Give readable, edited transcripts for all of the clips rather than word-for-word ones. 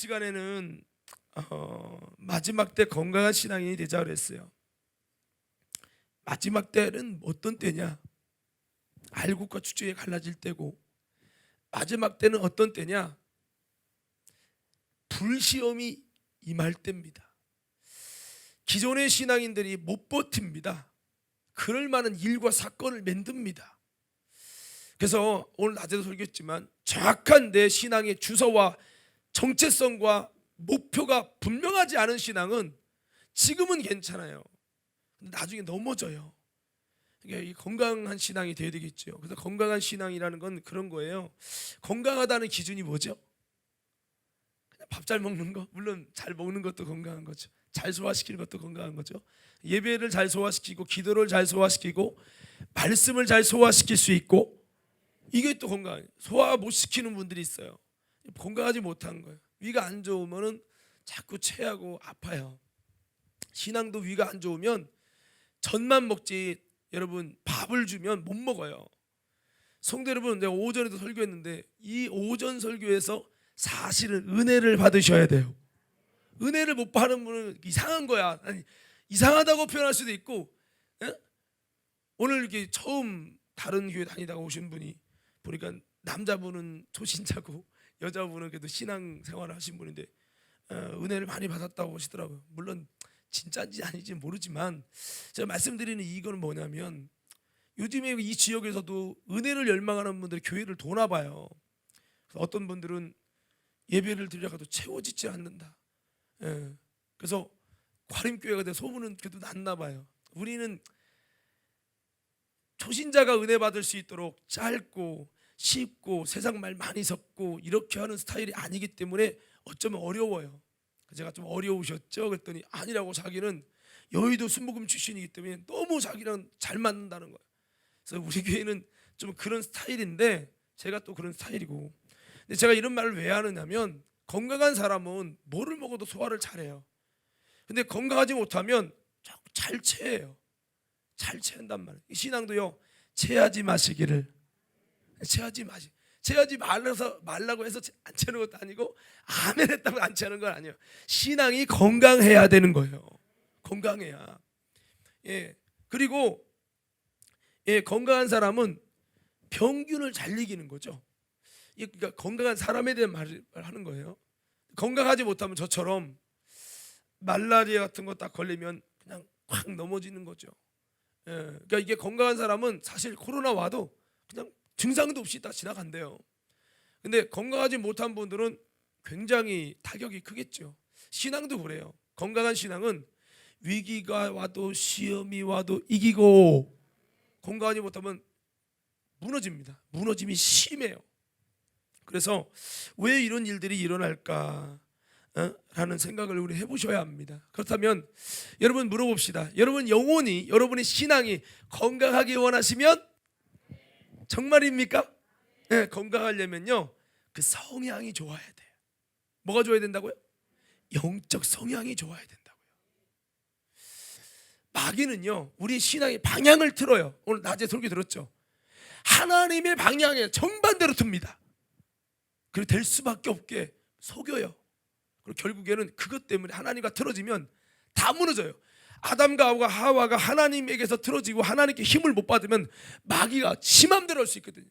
시간에는 마지막 때 건강한 신앙인이 되자 그랬어요. 마지막 때는 어떤 때냐? 알곡과 추적이 갈라질 때고, 마지막 때는 어떤 때냐? 불시험이 임할 때입니다. 기존의 신앙인들이 못 버팁니다. 그럴 만한 일과 사건을 만듭니다. 그래서 오늘 낮에도 설교했지만 정확한 내 신앙의 주소와 정체성과 목표가 분명하지 않은 신앙은 지금은 괜찮아요. 나중에 넘어져요. 그러니까 이 건강한 신앙이 되어야 되겠죠. 그래서 건강한 신앙이라는 건 그런 거예요. 건강하다는 기준이 뭐죠? 밥 잘 먹는 거, 물론 잘 먹는 것도 건강한 거죠. 잘 소화시키는 것도 건강한 거죠. 예배를 잘 소화시키고 기도를 잘 소화시키고 말씀을 잘 소화시킬 수 있고, 이게 또 건강. 소화 못 시키는 분들이 있어요. 건강하지 못한 거예요. 위가 안 좋으면은 자꾸 체하고 아파요. 신앙도 위가 안 좋으면 전만 먹지, 여러분 밥을 주면 못 먹어요. 성도 여러분, 내가 오전에도 설교했는데 이 오전 설교에서 사실은 은혜를 받으셔야 돼요. 은혜를 못 받는 분은 이상한 거야. 아니, 이상하다고 표현할 수도 있고, 에? 오늘 이렇게 처음 다른 교회 다니다가 오신 분이 보니까 남자분은 초신자고 여자분은 그래도 신앙생활을 하신 분인데 은혜를 많이 받았다고 하시더라고요. 물론 진짜인지 아닌지 모르지만 제가 말씀드리는 이거는 뭐냐면, 요즘에 이 지역에서도 은혜를 열망하는 분들이 교회를 도나 봐요. 어떤 분들은 예배를 드려가도 채워지지 않는다. 그래서 과림교회가 돼 소문은 그래도 났나 봐요. 우리는 초신자가 은혜 받을 수 있도록 짧고 쉽고 세상 말 많이 섞고 이렇게 하는 스타일이 아니기 때문에 어쩌면 어려워요. 제가 좀 어려우셨죠? 그랬더니 아니라고, 자기는 여의도 순복음 출신이기 때문에 너무 자기랑 잘 맞는다는 거예요. 그래서 우리 교회는 좀 그런 스타일인데 제가 또 그런 스타일이고. 근데 제가 이런 말을 왜 하느냐면, 건강한 사람은 뭐를 먹어도 소화를 잘해요. 근데 건강하지 못하면 자꾸 잘 체해요. 잘 체한단 말이에요. 이 신앙도요, 체하지 마시기를. 체하지 말라고 해서 안 체하는 것도 아니고, 아멘 했다고 안 체하는 건 아니에요. 신앙이 건강해야 되는 거예요. 건강해야. 그리고 건강한 사람은 병균을 잘 이기는 거죠. 그러니까 건강한 사람에 대한 말을 하는 거예요. 건강하지 못하면 저처럼 말라리아 같은 거 딱 걸리면 그냥 확 넘어지는 거죠. 그러니까 이게 건강한 사람은 사실 코로나 와도 그냥 증상도 없이 다 지나간대요. 근데 건강하지 못한 분들은 굉장히 타격이 크겠죠. 신앙도 그래요. 건강한 신앙은 위기가 와도 시험이 와도 이기고, 건강하지 못하면 무너집니다. 무너짐이 심해요. 그래서 왜 이런 일들이 일어날까 라는 생각을 우리 해보셔야 합니다. 그렇다면 여러분 물어봅시다. 여러분 영혼이, 여러분의 신앙이 건강하게 원하시면 정말입니까? 네, 건강하려면요, 그 성향이 좋아야 돼요. 뭐가 좋아야 된다고요? 영적 성향이 좋아야 된다고요. 마귀는요, 우리 신앙의 방향을 틀어요. 오늘 낮에 설교 들었죠? 하나님의 방향에 정반대로 틉니다. 그리고 될 수밖에 없게 속여요. 그리고 결국에는 그것 때문에 하나님과 틀어지면 다 무너져요. 아담과 하와가 하나님에게서 틀어지고 하나님께 힘을 못 받으면 마귀가 지 마음대로 할 수 있거든요.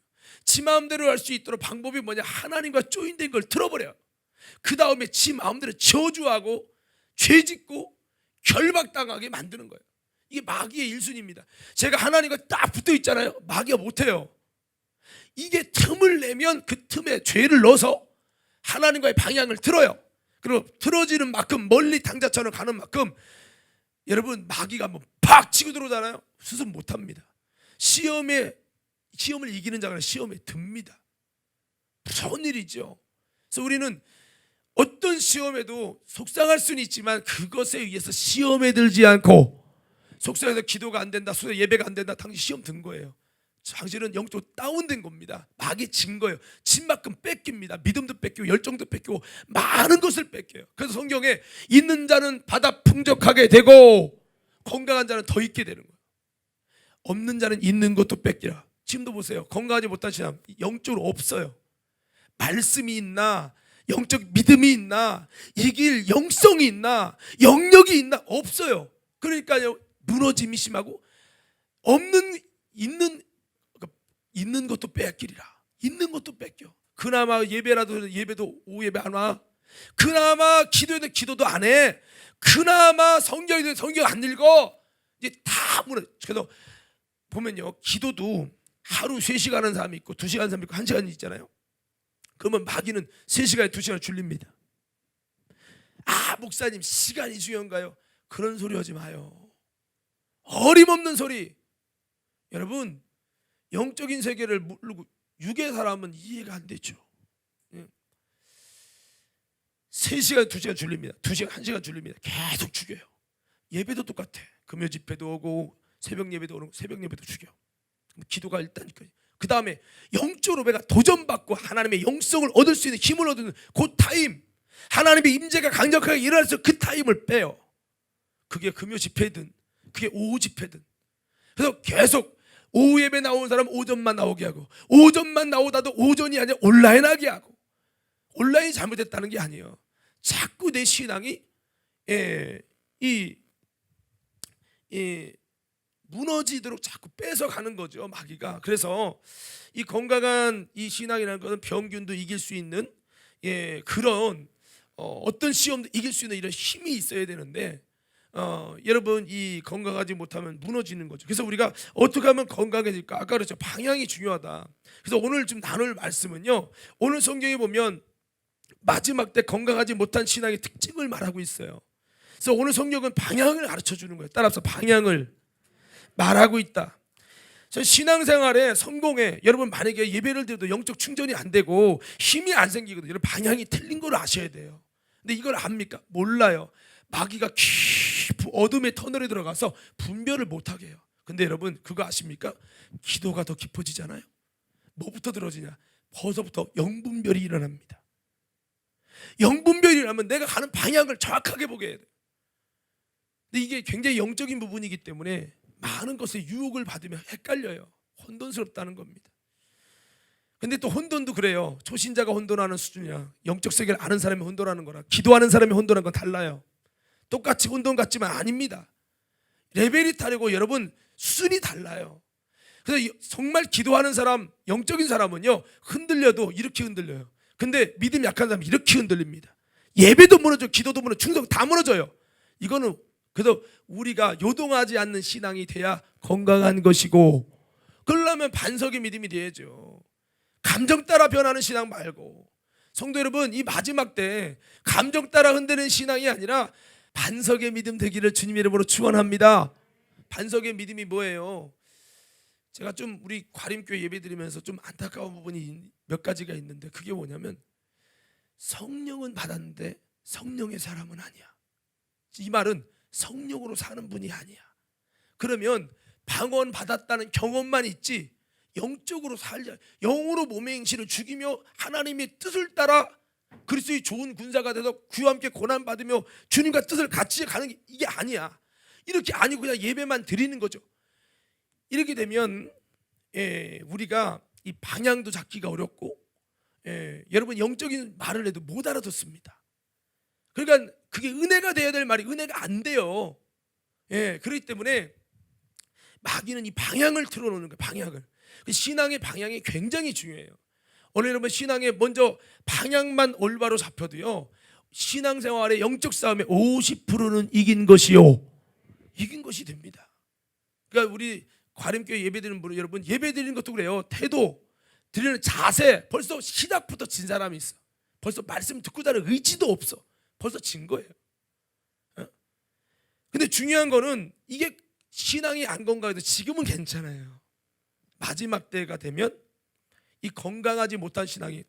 지 마음대로 할 수 있도록 방법이 뭐냐? 하나님과 조인된 걸 틀어버려요. 그 다음에 지 마음대로 저주하고 죄짓고 결박당하게 만드는 거예요. 이게 마귀의 일순입니다. 제가 하나님과 딱 붙어 있잖아요. 마귀가 못해요. 이게 틈을 내면 그 틈에 죄를 넣어서 하나님과의 방향을 틀어요. 그리고 틀어지는 만큼, 멀리 당자처럼 가는 만큼 여러분 마귀가 한번 팍 치고 들어오잖아요. 수습 못합니다. 시험을 이기는 자가 시험에 듭니다. 무서운 일이죠. 그래서 우리는 어떤 시험에도 속상할 수는 있지만 그것에 의해서 시험에 들지 않고, 속상해서 기도가 안 된다, 예배가 안 된다, 당신 시험 든 거예요. 당신은 영적으로 다운된 겁니다. 마귀 진 거예요. 진 만큼 뺏깁니다. 믿음도 뺏기고 열정도 뺏기고 많은 것을 뺏겨요. 그래서 성경에 있는 자는 받아 풍족하게 되고 건강한 자는 더 있게 되는 거예요. 없는 자는 있는 것도 뺏기라. 지금도 보세요. 건강하지 못한 신앙 영적으로 없어요. 말씀이 있나, 영적 믿음이 있나? 이길 영성이 있나? 영역이 있나? 없어요. 그러니까요, 무너짐이 심하고 있는 것도 뺏기리라. 있는 것도 뺏겨. 그나마 예배도 오후 예배 안 와. 그나마 기도해도 기도도 안 해. 그나마 성경에도 성경 안 읽어. 이제 다 무너. 그래서 보면요, 기도도 하루 3시간 하는 사람이 있고 2시간 하는 사람이 있고 1시간 있잖아요. 그러면 마귀는 3시간에 2시간을 줄립니다. 아, 목사님 시간이 중요한가요? 그런 소리 하지 마요. 어림없는 소리. 여러분, 영적인 세계를 모르고 육의 사람은 이해가 안 되죠. 3시간 2시간 줄립니다. 2시간 1시간 줄립니다. 계속 죽여요. 예배도 똑같아. 금요 집회도 오고 새벽 예배도 오고 새벽 예배도 죽여. 기도가 일단 그 다음에 영적으로 내가 도전받고 하나님의 영성을 얻을 수 있는 힘을 얻는 그 타임, 하나님의 임재가 강력하게 일어나서 그 타임을 빼요. 그게 금요 집회든 그게 오후 집회든. 그래서 계속 오후 예배 나오는 사람 오전만 나오게 하고, 오전만 나오다도 오전이 아니라 온라인 하게 하고. 온라인이 잘못됐다는 게 아니에요. 자꾸 내 신앙이 무너지도록 자꾸 뺏어가는 거죠, 마귀가. 그래서 이 건강한 이 신앙이라는 것은 병균도 이길 수 있는 그런 어떤 시험도 이길 수 있는 이런 힘이 있어야 되는데, 여러분, 이 건강하지 못하면 무너지는 거죠. 그래서 우리가 어떻게 하면 건강해질까? 아까 그랬죠, 방향이 중요하다. 그래서 오늘 좀 나눌 말씀은요, 오늘 성경에 보면 마지막 때 건강하지 못한 신앙의 특징을 말하고 있어요. 그래서 오늘 성경은 방향을 가르쳐 주는 거예요. 따라서 방향을 말하고 있다. 신앙생활에 성공에, 여러분 만약에 예배를 드려도 영적 충전이 안 되고 힘이 안 생기거든요. 여러분 방향이 틀린 걸 아셔야 돼요. 근데 이걸 압니까? 몰라요. 마귀가 깊은 어둠의 터널에 들어가서 분별을 못하게 해요. 근데 여러분 그거 아십니까? 기도가 더 깊어지잖아요. 뭐부터 들어지냐? 벌써부터 영분별이 일어납니다. 영분별이 일어나면 내가 가는 방향을 정확하게 보게 해야 돼요. 근데 이게 굉장히 영적인 부분이기 때문에 많은 것에 유혹을 받으면 헷갈려요. 혼돈스럽다는 겁니다. 근데 또 혼돈도 그래요. 초신자가 혼돈하는 수준이야. 영적 세계를 아는 사람이 혼돈하는 거랑 기도하는 사람이 혼돈하는 건 달라요. 똑같이 혼돈 같지만 아닙니다. 레벨이 다르고 여러분 수준이 달라요. 그래서 정말 기도하는 사람, 영적인 사람은요, 흔들려도 이렇게 흔들려요. 근데 믿음 약한 사람은 이렇게 흔들립니다. 예배도 무너져, 기도도 무너져, 충성 다 무너져요. 이거는 그래서 우리가 요동하지 않는 신앙이 돼야 건강한 것이고, 그러려면 반석의 믿음이 돼야죠. 감정 따라 변하는 신앙 말고. 성도 여러분, 이 마지막 때 감정 따라 흔드는 신앙이 아니라 반석의 믿음 되기를 주님 이름으로 축원합니다. 반석의 믿음이 뭐예요? 제가 좀 우리 과림교회 예배드리면서 좀 안타까운 부분이 몇 가지가 있는데, 그게 뭐냐면 성령은 받았는데 성령의 사람은 아니야. 이 말은 성령으로 사는 분이 아니야. 그러면 방언 받았다는 경험만 있지 영적으로 살자, 영으로 몸의 행실을 죽이며 하나님의 뜻을 따라 그리스도의 좋은 군사가 돼서 그와 함께 고난 받으며 주님과 뜻을 같이 가는 게 이게 아니야. 이렇게 아니고 그냥 예배만 드리는 거죠. 이렇게 되면 우리가 이 방향도 잡기가 어렵고, 여러분 영적인 말을 해도 못 알아듣습니다. 그러니까 그게 은혜가 돼야 될 말이 은혜가 안 돼요. 그렇기 때문에 마귀는 이 방향을 틀어놓는 거예요. 방향을. 신앙의 방향이 굉장히 중요해요. 오늘 여러분 신앙에 먼저 방향만 올바로 잡혀도요, 신앙생활의 영적 싸움의 50%는 이긴 것이요, 이긴 것이 됩니다. 그러니까 우리 과림교회 예배드리는 분 여러분, 예배드리는 것도 그래요. 태도, 드리는 자세, 벌써 시작부터 진 사람이 있어. 벌써 말씀 듣고 자는 의지도 없어. 벌써 진 거예요. 근데 중요한 거는 이게 신앙이 안 건강해도 지금은 괜찮아요. 마지막 때가 되면 이 건강하지 못한 신앙이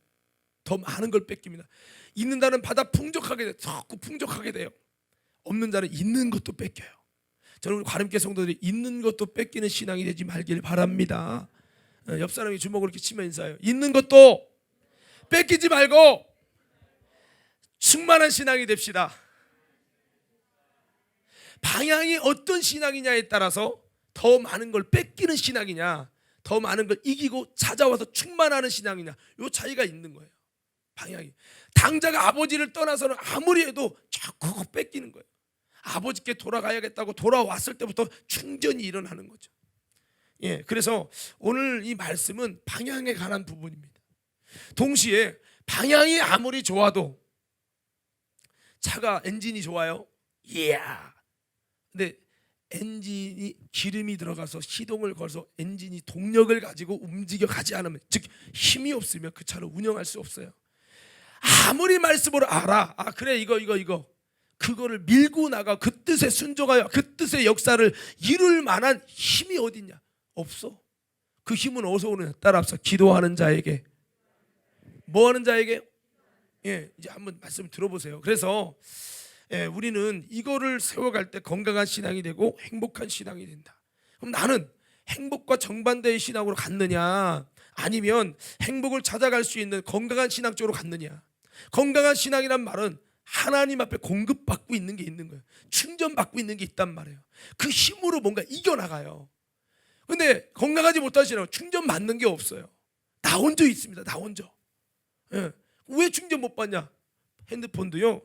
더 많은 걸 뺏깁니다. 있는 자는 받아 풍족하게 돼요. 자꾸 풍족하게 돼요. 없는 자는 있는 것도 뺏겨요. 저는 우리 과림교회 성도들이 있는 것도 뺏기는 신앙이 되지 말길 바랍니다. 옆 사람이 주먹으로 이렇게 치면 인사해요. 있는 것도 뺏기지 말고 충만한 신앙이 됩시다. 방향이 어떤 신앙이냐에 따라서 더 많은 걸 뺏기는 신앙이냐, 더 많은 걸 이기고 찾아와서 충만하는 신앙이냐, 이 차이가 있는 거예요. 방향이. 당자가 아버지를 떠나서는 아무리 해도 자꾸 뺏기는 거예요. 아버지께 돌아가야겠다고 돌아왔을 때부터 충전이 일어나는 거죠. 예, 그래서 오늘 이 말씀은 방향에 관한 부분입니다. 동시에 방향이 아무리 좋아도 차가 엔진이 좋아요. 이야. 근데 엔진이 기름이 들어가서 시동을 걸어서 엔진이 동력을 가지고 움직여 가지 않으면, 즉 힘이 없으면 그 차를 운영할 수 없어요. 아무리 말씀으로 알아. 아 그래 이거 그거를 밀고 나가 그 뜻에 순종하여 그 뜻의 역사를 이룰 만한 힘이 어딨냐? 없어. 그 힘은 어디서 오느냐? 따라합시다. 기도하는 자에게. 뭐 하는 자에게? 예, 이제 한번 말씀 들어보세요. 그래서 우리는 이거를 세워갈 때 건강한 신앙이 되고 행복한 신앙이 된다. 그럼 나는 행복과 정반대의 신앙으로 갔느냐, 아니면 행복을 찾아갈 수 있는 건강한 신앙 쪽으로 갔느냐? 건강한 신앙이란 말은 하나님 앞에 공급받고 있는 게 있는 거예요. 충전받고 있는 게 있단 말이에요. 그 힘으로 뭔가 이겨나가요. 근데 건강하지 못한 신앙은 충전받는 게 없어요. 나 혼자 있습니다. 나 혼자. 예. 왜 충전 못 받냐? 핸드폰도요,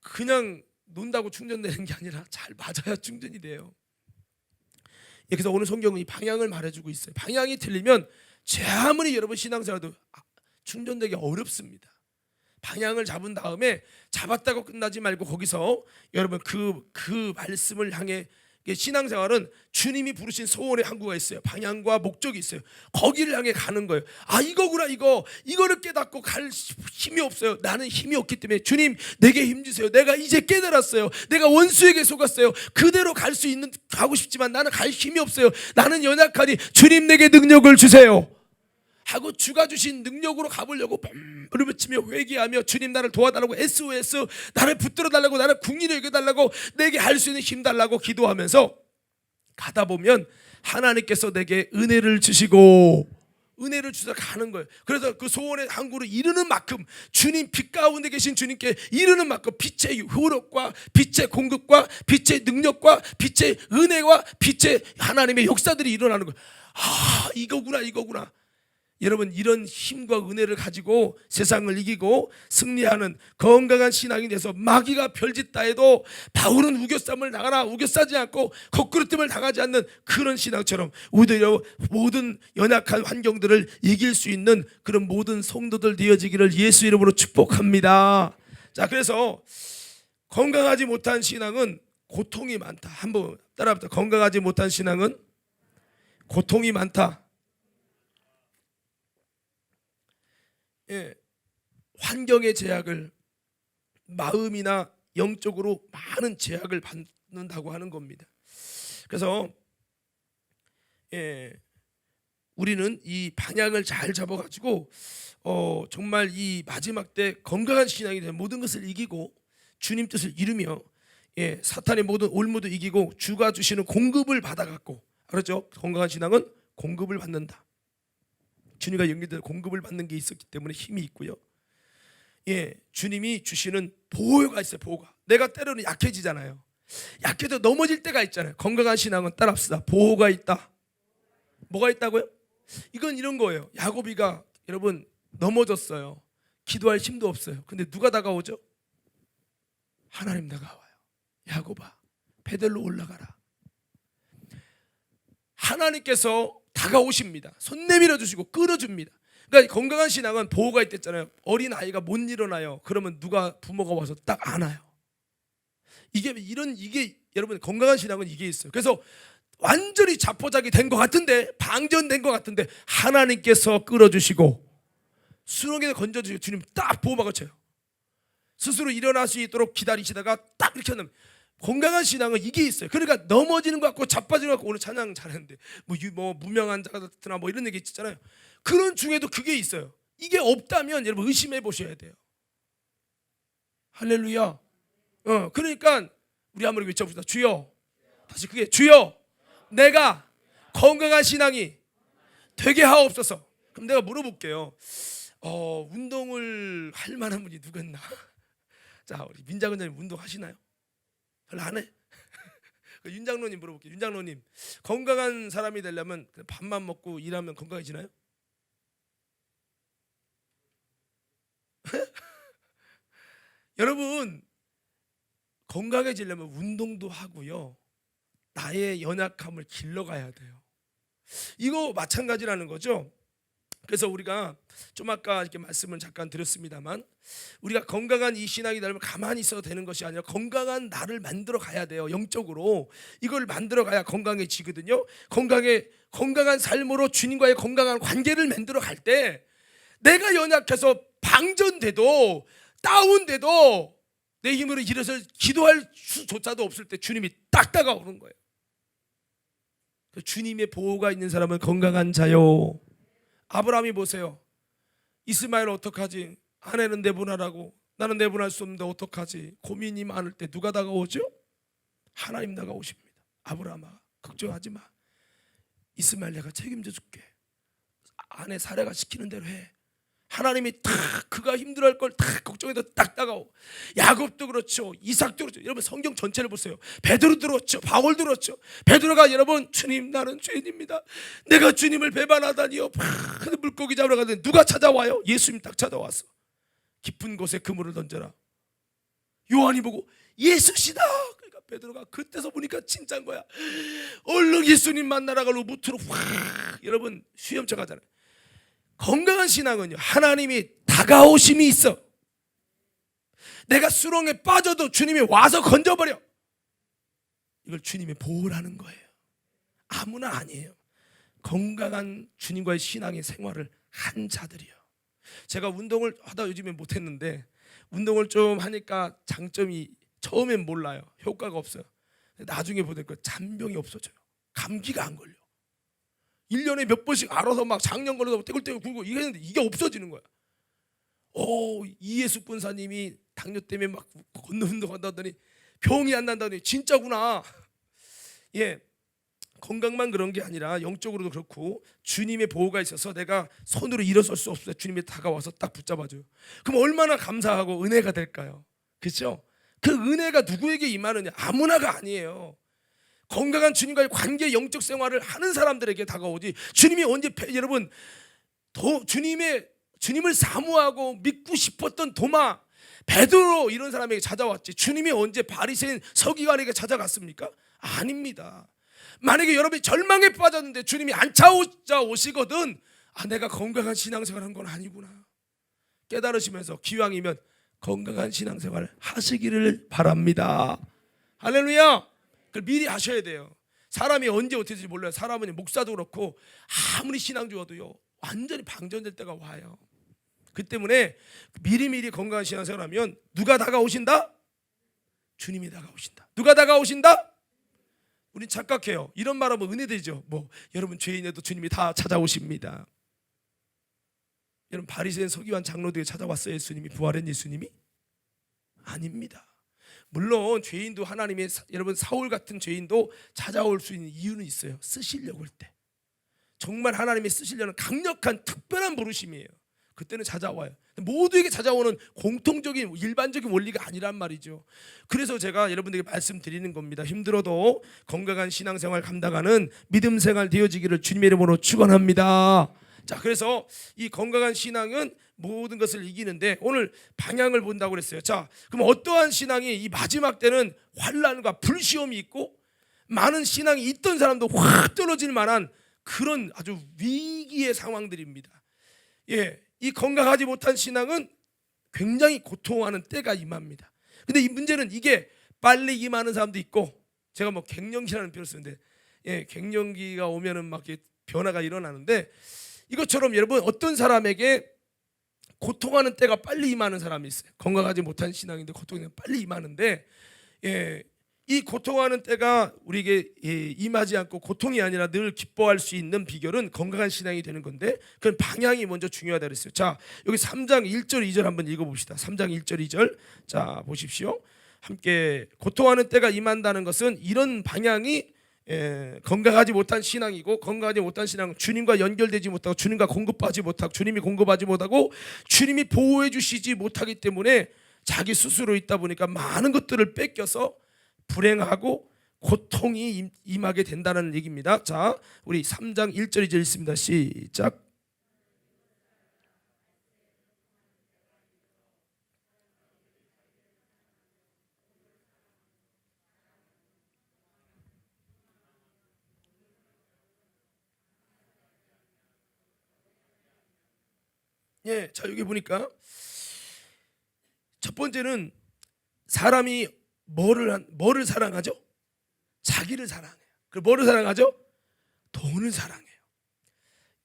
그냥 논다고 충전되는 게 아니라 잘 맞아야 충전이 돼요. 그래서 오늘 성경은 이 방향을 말해주고 있어요. 방향이 틀리면 제 아무리 여러분 신앙생활도 충전되기 어렵습니다. 방향을 잡은 다음에 잡았다고 끝나지 말고 거기서 여러분 그 말씀을 향해, 신앙생활은 주님이 부르신 소원의 항구가 있어요. 방향과 목적이 있어요. 거기를 향해 가는 거예요. 아 이거구나, 이거를 깨닫고 갈 힘이 없어요. 나는 힘이 없기 때문에 주님 내게 힘 주세요. 내가 이제 깨달았어요. 내가 원수에게 속았어요. 그대로 갈 수 있는 가고 싶지만 나는 갈 힘이 없어요. 나는 연약하니 주님 내게 능력을 주세요 하고 주가 주신 능력으로 가보려고 뻔뻔히 외치며 회개하며 주님 나를 도와달라고, SOS 나를 붙들어 달라고, 나를 궁리를 여겨달라고, 내게 할 수 있는 힘 달라고 기도하면서 가다 보면 하나님께서 내게 은혜를 주시고, 은혜를 주셔서 가는 거예요. 그래서 그 소원의 항구를 이루는 만큼, 주님 빛 가운데 계신 주님께 이루는 만큼 빛의 효력과 빛의 공급과 빛의 능력과 빛의 은혜와 빛의 하나님의 역사들이 일어나는 거예요. 아 이거구나. 여러분 이런 힘과 은혜를 가지고 세상을 이기고 승리하는 건강한 신앙이 돼서 마귀가 별짓다 해도 바울은 우겨쌈을 나가라 우겨싸지 않고 거꾸로뜸을 당하지 않는 그런 신앙처럼 오히려 모든 연약한 환경들을 이길 수 있는 그런 모든 성도들 되어지기를 예수 이름으로 축복합니다. 자, 그래서 건강하지 못한 신앙은 고통이 많다. 한번 따라합시다. 건강하지 못한 신앙은 고통이 많다. 예, 환경의 제약을, 마음이나 영적으로 많은 제약을 받는다고 하는 겁니다. 그래서 우리는 이 방향을 잘 잡아가지고 정말 이 마지막 때 건강한 신앙이 되면 모든 것을 이기고 주님 뜻을 이루며 사탄의 모든 올무도 이기고 주가 주시는 공급을 받아갖고, 그렇죠? 건강한 신앙은 공급을 받는다. 주님과 연결된 공급을 받는 게 있었기 때문에 힘이 있고요. 주님이 주시는 보호가 있어요. 보호가. 내가 때로는 약해지잖아요. 약해도 넘어질 때가 있잖아요. 건강한 신앙은 따라합시다. 보호가 있다. 뭐가 있다고요? 이건 이런 거예요. 야곱이가 여러분 넘어졌어요. 기도할 힘도 없어요. 근데 누가 다가오죠? 하나님 다가와요. 야곱아, 베델로 올라가라. 하나님께서 다가오십니다. 손 내밀어 주시고 끌어줍니다. 그러니까 건강한 신앙은 보호가 있댔잖아요. 어린 아이가 못 일어나요. 그러면 누가 부모가 와서 딱 안아요. 이게 여러분 건강한 신앙은 이게 있어요. 그래서 완전히 자포자기 된 것 같은데, 방전된 것 같은데 하나님께서 끌어주시고 수렁에서 건져주시고 주님 딱 보호막을 쳐요. 스스로 일어날 수 있도록 기다리시다가 딱 이렇게 하면, 건강한 신앙은 이게 있어요. 그러니까 넘어지는 것 같고 자빠지는 것 같고, 오늘 찬양 잘했는데 뭐 무명한 자 같으나 뭐 이런 얘기 있잖아요. 그런 중에도 그게 있어요. 이게 없다면 여러분 의심해 보셔야 돼요. 할렐루야. 그러니까 우리 한번 외쳐봅시다. 주여. 다시 그게 주여, 내가 건강한 신앙이 되게 하옵소서. 그럼 내가 물어볼게요. 운동을 할 만한 분이 누가 있나? 자, 우리 민장원장님 운동하시나요? 별로 안 해? 윤장로님 물어볼게요. 윤장로님, 건강한 사람이 되려면 밥만 먹고 일하면 건강해지나요? 여러분, 건강해지려면 운동도 하고요, 나의 연약함을 길러가야 돼요. 이거 마찬가지라는 거죠. 그래서 우리가 좀 아까 이렇게 말씀을 잠깐 드렸습니다만, 우리가 건강한 이 신앙이 되려면 가만히 있어도 되는 것이 아니라 건강한 나를 만들어 가야 돼요. 영적으로 이걸 만들어 가야 건강해지거든요. 건강한 삶으로 주님과의 건강한 관계를 만들어 갈 때, 내가 연약해서 방전돼도 다운돼도 내 힘으로 일어서 기도할 수조차도 없을 때 주님이 딱 다가오는 거예요. 주님의 보호가 있는 사람은 건강한 자요. 아브라함이 보세요. 이스마엘 어떡하지? 아내는 내보내라고. 나는 내보낼 수 없는데 어떡하지? 고민이 많을 때 누가 다가오죠? 하나님 다가오십니다. 아브라함아, 걱정하지 마. 이스마엘 내가 책임져 줄게. 아내 사례가 시키는 대로 해. 하나님이 딱 그가 힘들어할 걸 딱 걱정해도 딱 다가오. 야곱도 그렇죠, 이삭도 그렇죠. 여러분 성경 전체를 보세요. 베드로도 그렇죠, 바울도 그렇죠. 베드로가 여러분, 주님 나는 죄인입니다. 내가 주님을 배반하다니요. 큰 물고기 잡으러 가는데 누가 찾아와요? 예수님 딱 찾아왔어. 깊은 곳에 그물을 던져라. 요한이 보고 예수시다. 그러니까 베드로가 그때서 보니까 진짜인 거야. 얼른 예수님 만나러 가려고 무트로 확. 여러분 수염차 가잖아요. 건강한 신앙은요, 하나님이 다가오심이 있어. 내가 수렁에 빠져도 주님이 와서 건져버려. 이걸 주님의 보호라는 거예요. 아무나 아니에요. 건강한 주님과의 신앙의 생활을 한 자들이요. 제가 운동을 하다 요즘에 못했는데, 운동을 좀 하니까 장점이, 처음엔 몰라요. 효과가 없어요. 나중에 보니까 잔병이 없어져요. 감기가 안 걸려. 1년에 몇 번씩 알아서 막 작년 걸려서 떼굴떼굴 굴고 이랬는데 이게 없어지는 거야. 이예수 군사님이 당뇨 때문에 막 걷는 운동한다더니 병이 안 난다더니 진짜구나. 예, 건강만 그런 게 아니라 영적으로도 그렇고 주님의 보호가 있어서 내가 손으로 일어설 수 없어요. 주님이 다가와서 딱 붙잡아줘요. 그럼 얼마나 감사하고 은혜가 될까요? 그렇죠? 그 은혜가 누구에게 임하느냐? 아무나가 아니에요. 건강한 주님과의 관계, 영적 생활을 하는 사람들에게 다가오지. 주님이 언제, 여러분, 주님을 사모하고 믿고 싶었던 도마, 베드로 이런 사람에게 찾아왔지. 주님이 언제 바리새인 서기관에게 찾아갔습니까? 아닙니다. 만약에 여러분이 절망에 빠졌는데 주님이 안 찾아오시거든, 내가 건강한 신앙생활 한 건 아니구나 깨달으시면서 기왕이면 건강한 신앙생활 하시기를 바랍니다. 할렐루야. 그걸 미리 하셔야 돼요. 사람이 언제 어떻게 될지 몰라요. 사람은 목사도 그렇고 아무리 신앙 좋아도요, 완전히 방전될 때가 와요. 그 때문에 미리미리 건강한 신앙생활하면 누가 다가오신다? 주님이 다가오신다. 누가 다가오신다? 우린 착각해요. 이런 말하면 은혜되죠. 여러분 죄인에도 주님이 다 찾아오십니다. 여러분 바리새인 서기관 장로들에게 찾아왔어요, 예수님이? 부활한 예수님이? 아닙니다. 물론 죄인도 하나님의, 여러분 사울 같은 죄인도 찾아올 수 있는 이유는 있어요. 쓰시려고 할 때, 정말 하나님이 쓰시려는 강력한 특별한 부르심이에요. 그때는 찾아와요. 모두에게 찾아오는 공통적인 일반적인 원리가 아니란 말이죠. 그래서 제가 여러분들에게 말씀드리는 겁니다. 힘들어도 건강한 신앙생활 감당하는 믿음 생활 되어지기를 주님의 이름으로 축원합니다. 자, 그래서 이 건강한 신앙은 모든 것을 이기는데 오늘 방향을 본다고 그랬어요. 자, 그럼 어떠한 신앙이 이 마지막 때는 환난과 불시험이 있고 많은 신앙이 있던 사람도 확 떨어질 만한 그런 아주 위기의 상황들입니다. 예, 이 건강하지 못한 신앙은 굉장히 고통하는 때가 임합니다. 근데 이 문제는 이게 빨리 임하는 사람도 있고, 제가 갱년기라는 표현을 쓰는데, 갱년기가 오면은 막 변화가 일어나는데, 이것처럼 여러분 어떤 사람에게 고통하는 때가 빨리 임하는 사람이 있어요. 건강하지 못한 신앙인데 고통이 빨리 임하는데, 이 고통하는 때가 우리에게 임하지 않고 고통이 아니라 늘 기뻐할 수 있는 비결은 건강한 신앙이 되는 건데, 그건 방향이 먼저 중요하다 그랬어요. 자, 여기 3장 1절 2절 한번 읽어봅시다. 3장 1절 2절. 자, 보십시오. 함께. 고통하는 때가 임한다는 것은 이런 방향이 건강하지 못한 신앙이고, 건강하지 못한 신앙은 주님과 연결되지 못하고, 주님과 공급하지 못하고, 주님이 공급하지 못하고, 주님이 보호해 주시지 못하기 때문에 자기 스스로 있다 보니까 많은 것들을 뺏겨서 불행하고 고통이 임하게 된다는 얘기입니다. 자, 우리 3장 1절 2절 읽습니다. 시작. 예, 자 여기 보니까 첫 번째는 사람이 뭐를 사랑하죠? 자기를 사랑해요. 그리고 뭐를 사랑하죠? 돈을 사랑해요.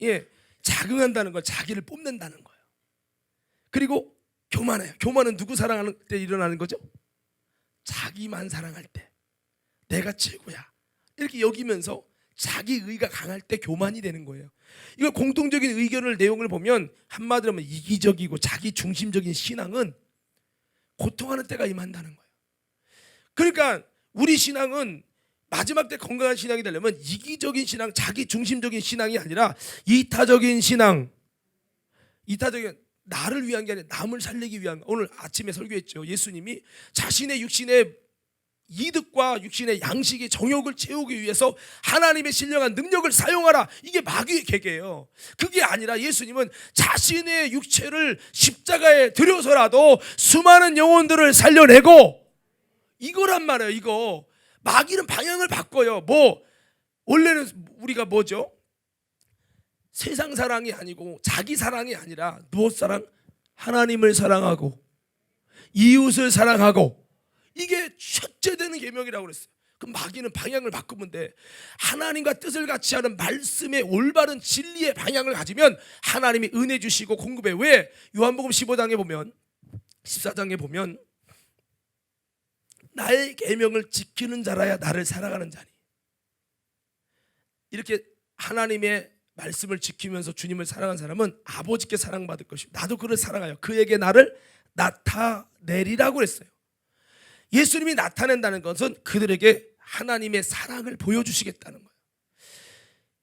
예, 자긍한다는 걸, 자기를 뽐낸다는 거예요. 그리고 교만해요. 교만은 누구 사랑하는 때 일어나는 거죠? 자기만 사랑할 때, 내가 최고야 이렇게 여기면서 자기 의가 강할 때 교만이 되는 거예요. 이거 공통적인 의견을 내용을 보면 한마디로 하면 이기적이고 자기 중심적인 신앙은 고통하는 때가 임한다는 거예요. 그러니까 우리 신앙은 마지막 때 건강한 신앙이 되려면 이기적인 신앙, 자기 중심적인 신앙이 아니라 이타적인 신앙, 이타적인, 나를 위한 게 아니라 남을 살리기 위한. 오늘 아침에 설교했죠. 예수님이 자신의 육신의 이득과 육신의 양식의 정욕을 채우기 위해서 하나님의 신령한 능력을 사용하라. 이게 마귀의 계계예요. 그게 아니라 예수님은 자신의 육체를 십자가에 들여서라도 수많은 영혼들을 살려내고, 이거란 말이에요. 이거 마귀는 방향을 바꿔요. 원래는 우리가 뭐죠? 세상 사랑이 아니고 자기 사랑이 아니라 무엇 사랑? 하나님을 사랑하고 이웃을 사랑하고, 이게 첫째 되는 계명이라고 그랬어요. 그럼 마귀는 방향을 바꾸면 돼. 하나님과 뜻을 같이 하는 말씀의 올바른 진리의 방향을 가지면 하나님이 은혜 주시고 공급해. 왜? 요한복음 15장에 보면, 14장에 보면 나의 계명을 지키는 자라야 나를 사랑하는 자니. 이렇게 하나님의 말씀을 지키면서 주님을 사랑한 사람은 아버지께 사랑받을 것이고 나도 그를 사랑하여 그에게 나를 나타내리라고 그랬어요. 예수님이 나타낸다는 것은 그들에게 하나님의 사랑을 보여주시겠다는 거예요.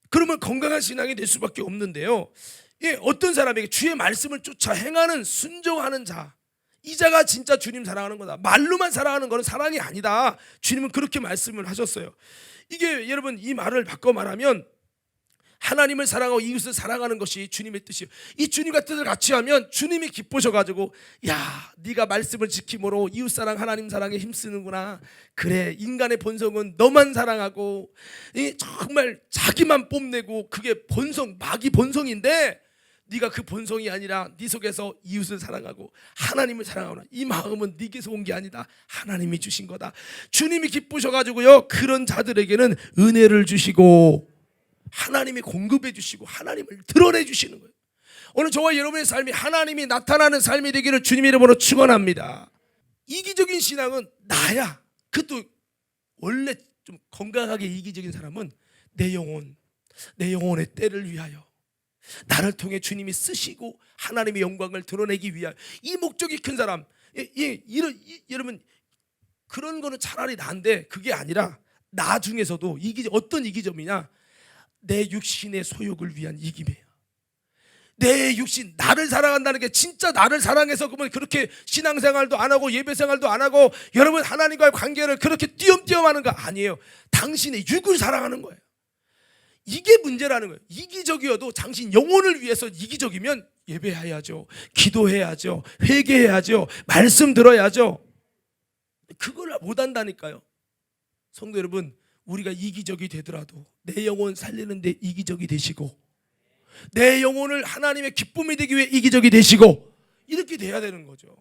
그러면 건강한 신앙이 될 수밖에 없는데요. 어떤 사람에게 주의 말씀을 쫓아 행하는 순종하는 자, 이 자가 진짜 주님 사랑하는 거다. 말로만 사랑하는 것은 사랑이 아니다. 주님은 그렇게 말씀을 하셨어요. 이게 여러분, 이 말을 바꿔 말하면 하나님을 사랑하고 이웃을 사랑하는 것이 주님의 뜻이에요. 이 주님과 뜻을 같이 하면 주님이 기쁘셔가지고, 야, 네가 말씀을 지킴으로 이웃 사랑, 하나님 사랑에 힘쓰는구나. 그래, 인간의 본성은 너만 사랑하고 정말 자기만 뽐내고, 그게 본성, 마귀 본성인데 네가 그 본성이 아니라 네 속에서 이웃을 사랑하고 하나님을 사랑하구나. 이 마음은 네게서 온 게 아니다. 하나님이 주신 거다. 주님이 기쁘셔가지고요, 그런 자들에게는 은혜를 주시고 하나님이 공급해 주시고 하나님을 드러내 주시는 거예요. 오늘 저와 여러분의 삶이 하나님이 나타나는 삶이 되기를 주님의 이름으로 축원합니다. 이기적인 신앙은 나야. 그것도 원래 좀 건강하게 이기적인 사람은 내 영혼의 때를 위하여, 나를 통해 주님이 쓰시고 하나님의 영광을 드러내기 위하여, 이 목적이 큰 사람. 여러분, 그런 거는 차라리 나인데, 그게 아니라 나 중에서도 어떤 이기점이냐, 내 육신의 소욕을 위한 이김이에요. 내 육신, 나를 사랑한다는 게 진짜 나를 사랑해서 그러면 그렇게 신앙생활도 안 하고 예배생활도 안 하고 여러분 하나님과의 관계를 그렇게 띄엄띄엄 하는 거 아니에요. 당신의 육을 사랑하는 거예요. 이게 문제라는 거예요. 이기적이어도 당신 영혼을 위해서 이기적이면 예배해야죠, 기도해야죠, 회개해야죠, 말씀 들어야죠. 그걸 못한다니까요. 성도 여러분, 우리가 이기적이 되더라도 내 영혼 살리는데 이기적이 되시고, 내 영혼을 하나님의 기쁨이 되기 위해 이기적이 되시고, 이렇게 돼야 되는 거죠.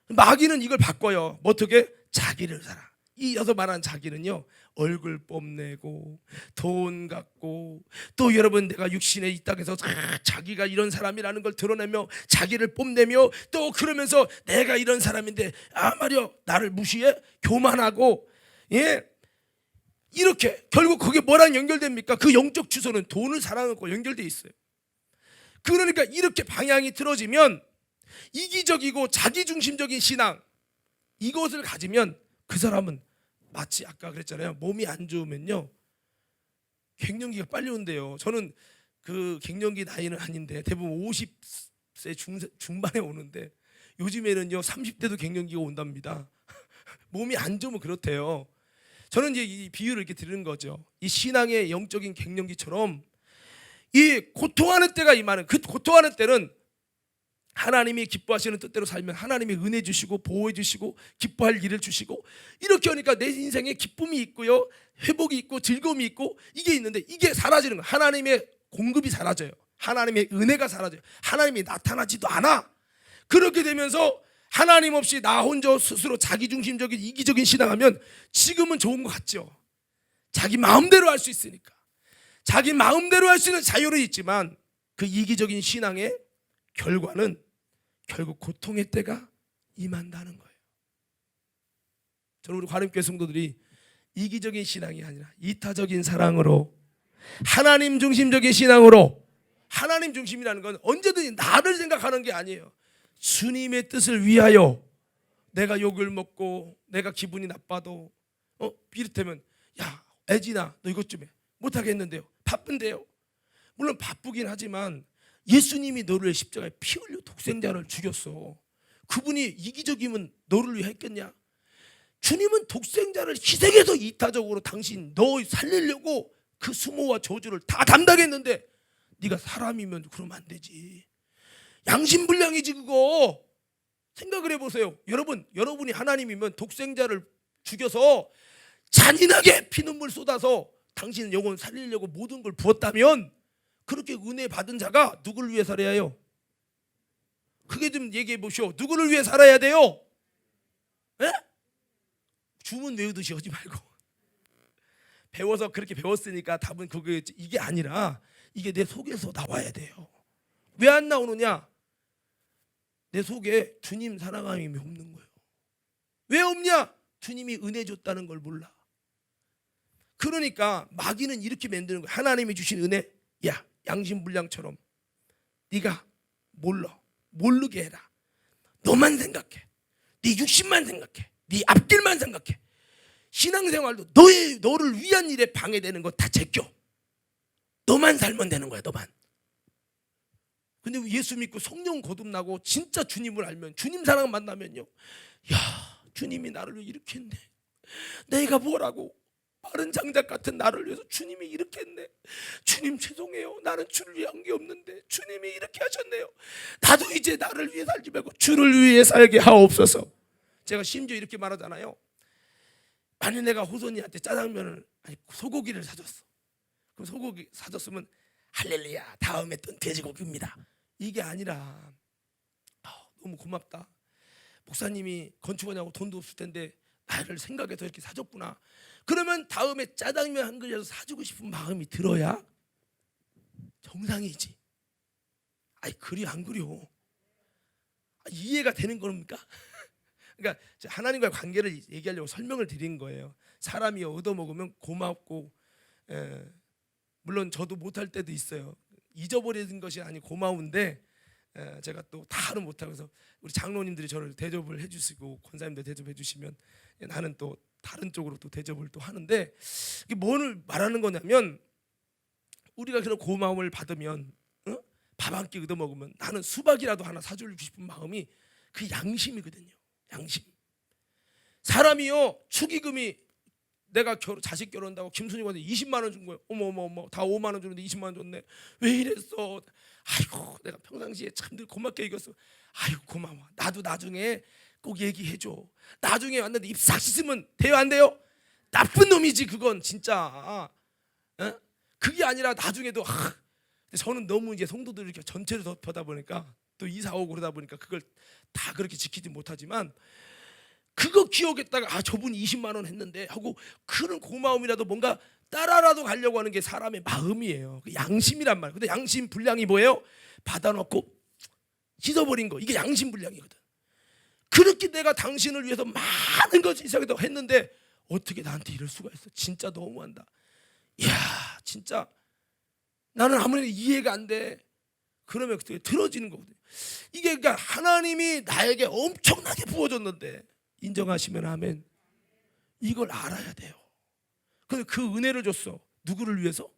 마귀는 이걸 바꿔요. 어떻게? 자기를 사랑. 이어서 말하는 자기는요, 얼굴 뽐내고 돈 갖고, 또 여러분 내가 육신에 이 땅에서 자기가 이런 사람이라는 걸 드러내며 자기를 뽐내며, 또 그러면서 내가 이런 사람인데 말이요, 나를 무시해? 교만하고, 이렇게 결국 그게 뭐랑 연결됩니까? 그 영적 주소는 돈을 사랑하고 연결돼 있어요. 그러니까 이렇게 방향이 틀어지면 이기적이고 자기중심적인 신앙, 이것을 가지면 그 사람은 마치 아까 그랬잖아요, 몸이 안 좋으면요 갱년기가 빨리 온대요. 저는 그 갱년기 나이는 아닌데 대부분 50세 중반에 오는데, 요즘에는요 30대도 갱년기가 온답니다. 몸이 안 좋으면 그렇대요. 저는 이제 이 비유를 이렇게 드리는 거죠. 이 신앙의 영적인 갱년기처럼 이 고통하는 때가 임하는, 그 고통하는 때는 하나님이 기뻐하시는 뜻대로 살면 하나님이 은혜 주시고 보호해 주시고 기뻐할 일을 주시고, 이렇게 하니까 내 인생에 기쁨이 있고요, 회복이 있고 즐거움이 있고, 이게 있는데 이게 사라지는 거예요. 하나님의 공급이 사라져요. 하나님의 은혜가 사라져요. 하나님이 나타나지도 않아. 그렇게 되면서 하나님 없이 나 혼자 스스로 자기중심적인 이기적인 신앙하면 지금은 좋은 것 같죠. 자기 마음대로 할 수 있으니까. 자기 마음대로 할 수 있는 자유는 있지만 그 이기적인 신앙의 결과는 결국 고통의 때가 임한다는 거예요. 저는 우리 관음교회 성도들이 이기적인 신앙이 아니라 이타적인 사랑으로, 하나님 중심적인 신앙으로, 하나님 중심이라는 건 언제든지 나를 생각하는 게 아니에요. 주님의 뜻을 위하여 내가 욕을 먹고 내가 기분이 나빠도 이를테면 야 애진아 너 이것 좀 해. 못하겠는데요. 바쁜데요. 물론 바쁘긴 하지만 예수님이 너를 십자가에 피 흘려 독생자를 죽였어. 그분이 이기적이면 너를 위해 했겠냐? 주님은 독생자를 희생해서 이타적으로 당신 너 살리려고 그 수모와 저주를 다 담당했는데 네가 사람이면 그러면 안 되지. 양심불량이지 그거. 생각을 해보세요. 여러분이 하나님이면 독생자를 죽여서 잔인하게 피눈물 쏟아서 당신 영혼 살리려고 모든 걸 부었다면 그렇게 은혜 받은 자가 누구를 위해 살아야 해요? 그게 좀 얘기해 보시오. 누구를 위해 살아야 돼요? 에? 주문 외우듯이 하지 말고 배워서 그렇게 배웠으니까 답은 그거였지. 이게 아니라 이게 내 속에서 나와야 돼요. 왜 안 나오느냐? 내 속에 주님 사랑함이 없는 거예요. 왜 없냐? 주님이 은혜 줬다는 걸 몰라. 그러니까 마귀는 이렇게 만드는 거야. 하나님이 주신 은혜, 야 양심불량처럼 네가 모르게 해라. 너만 생각해. 네 육신만 생각해. 네 앞길만 생각해. 신앙생활도 너를 위한 일에 방해되는 거 다 제껴. 너만 살면 되는 거야. 너만. 근데 예수 믿고 성령 거듭나고 진짜 주님을 알면, 주님 사랑 만나면요, 야 주님이 나를 위해 이렇게 했네. 내가 뭐라고 마른 장작 같은 나를 위해서 주님이 이렇게 했네. 주님 죄송해요. 나는 주를 위한 게 없는데 주님이 이렇게 하셨네요. 나도 이제 나를 위해 살지 말고 주를 위해 살게 하옵소서. 제가 심지어 이렇게 말하잖아요. 만약 내가 호선이한테 짜장면을 아니 소고기를 사줬어. 그럼 소고기 사줬으면 할렐루야 다음에 또 돼지고기입니다. 이게 아니라 너무 고맙다. 목사님이 건축하냐고 돈도 없을 텐데 나를 생각해서 이렇게 사줬구나. 그러면 다음에 짜장면 한 그릇이라도 사주고 싶은 마음이 들어야 정상이지. 아니 그리 안 그려. 이해가 되는 겁니까? 그러니까 하나님과의 관계를 얘기하려고 설명을 드린 거예요. 사람이 얻어먹으면 고맙고, 물론 저도 못할 때도 있어요. 잊어버리는 것이 아니고 고마운데 제가 또 다는 못하고 해서 우리 장로님들이 저를 대접을 해주시고 권사님들 대접해 주시면 나는 또 다른 쪽으로 또 대접을 또 하는데, 이게 뭘 말하는 거냐면 우리가 그런 고마움을 받으면 밥 한 끼 얻어먹으면 나는 수박이라도 하나 사주고 싶은 마음이 그 양심이거든요. 양심. 사람이요 축의금이 내가 자식 결혼한다고 김순이한테 20만 원 준 거예요. 어머 다 5만 원 줬는데 20만 원 줬네. 왜 이랬어? 아이고 내가 평상시에 참 늘 고맙게 얘기했어. 아이고 고마워. 나도 나중에 꼭 얘기해줘. 나중에 왔는데 입 싹 씻으면 돼요 안 돼요? 나쁜 놈이지 그건 진짜. 그게 아니라 나중에도 저는 너무 이제 성도들 이렇게 전체를 덮어다 보니까 또 이사 오고 그러다 보니까 그걸 다 그렇게 지키지 못하지만 그거 기억했다가 저분이 20만 원 했는데 하고 그런 고마움이라도 뭔가 따라라도 가려고 하는 게 사람의 마음이에요. 그 양심이란 말이에요. 근데 양심 불량이 뭐예요? 받아놓고 씻어버린 거. 이게 양심 불량이거든. 그렇게 내가 당신을 위해서 많은 것을 이상하게 했는데 어떻게 나한테 이럴 수가 있어? 진짜 너무한다. 이야 진짜 나는 아무리 이해가 안 돼. 그러면 그때 들어지는 거거든요. 이게 그러니까 하나님이 나에게 엄청나게 부어줬는데 인정하시면 아멘. 이걸 알아야 돼요. 근데 그 은혜를 줬어. 누구를 위해서?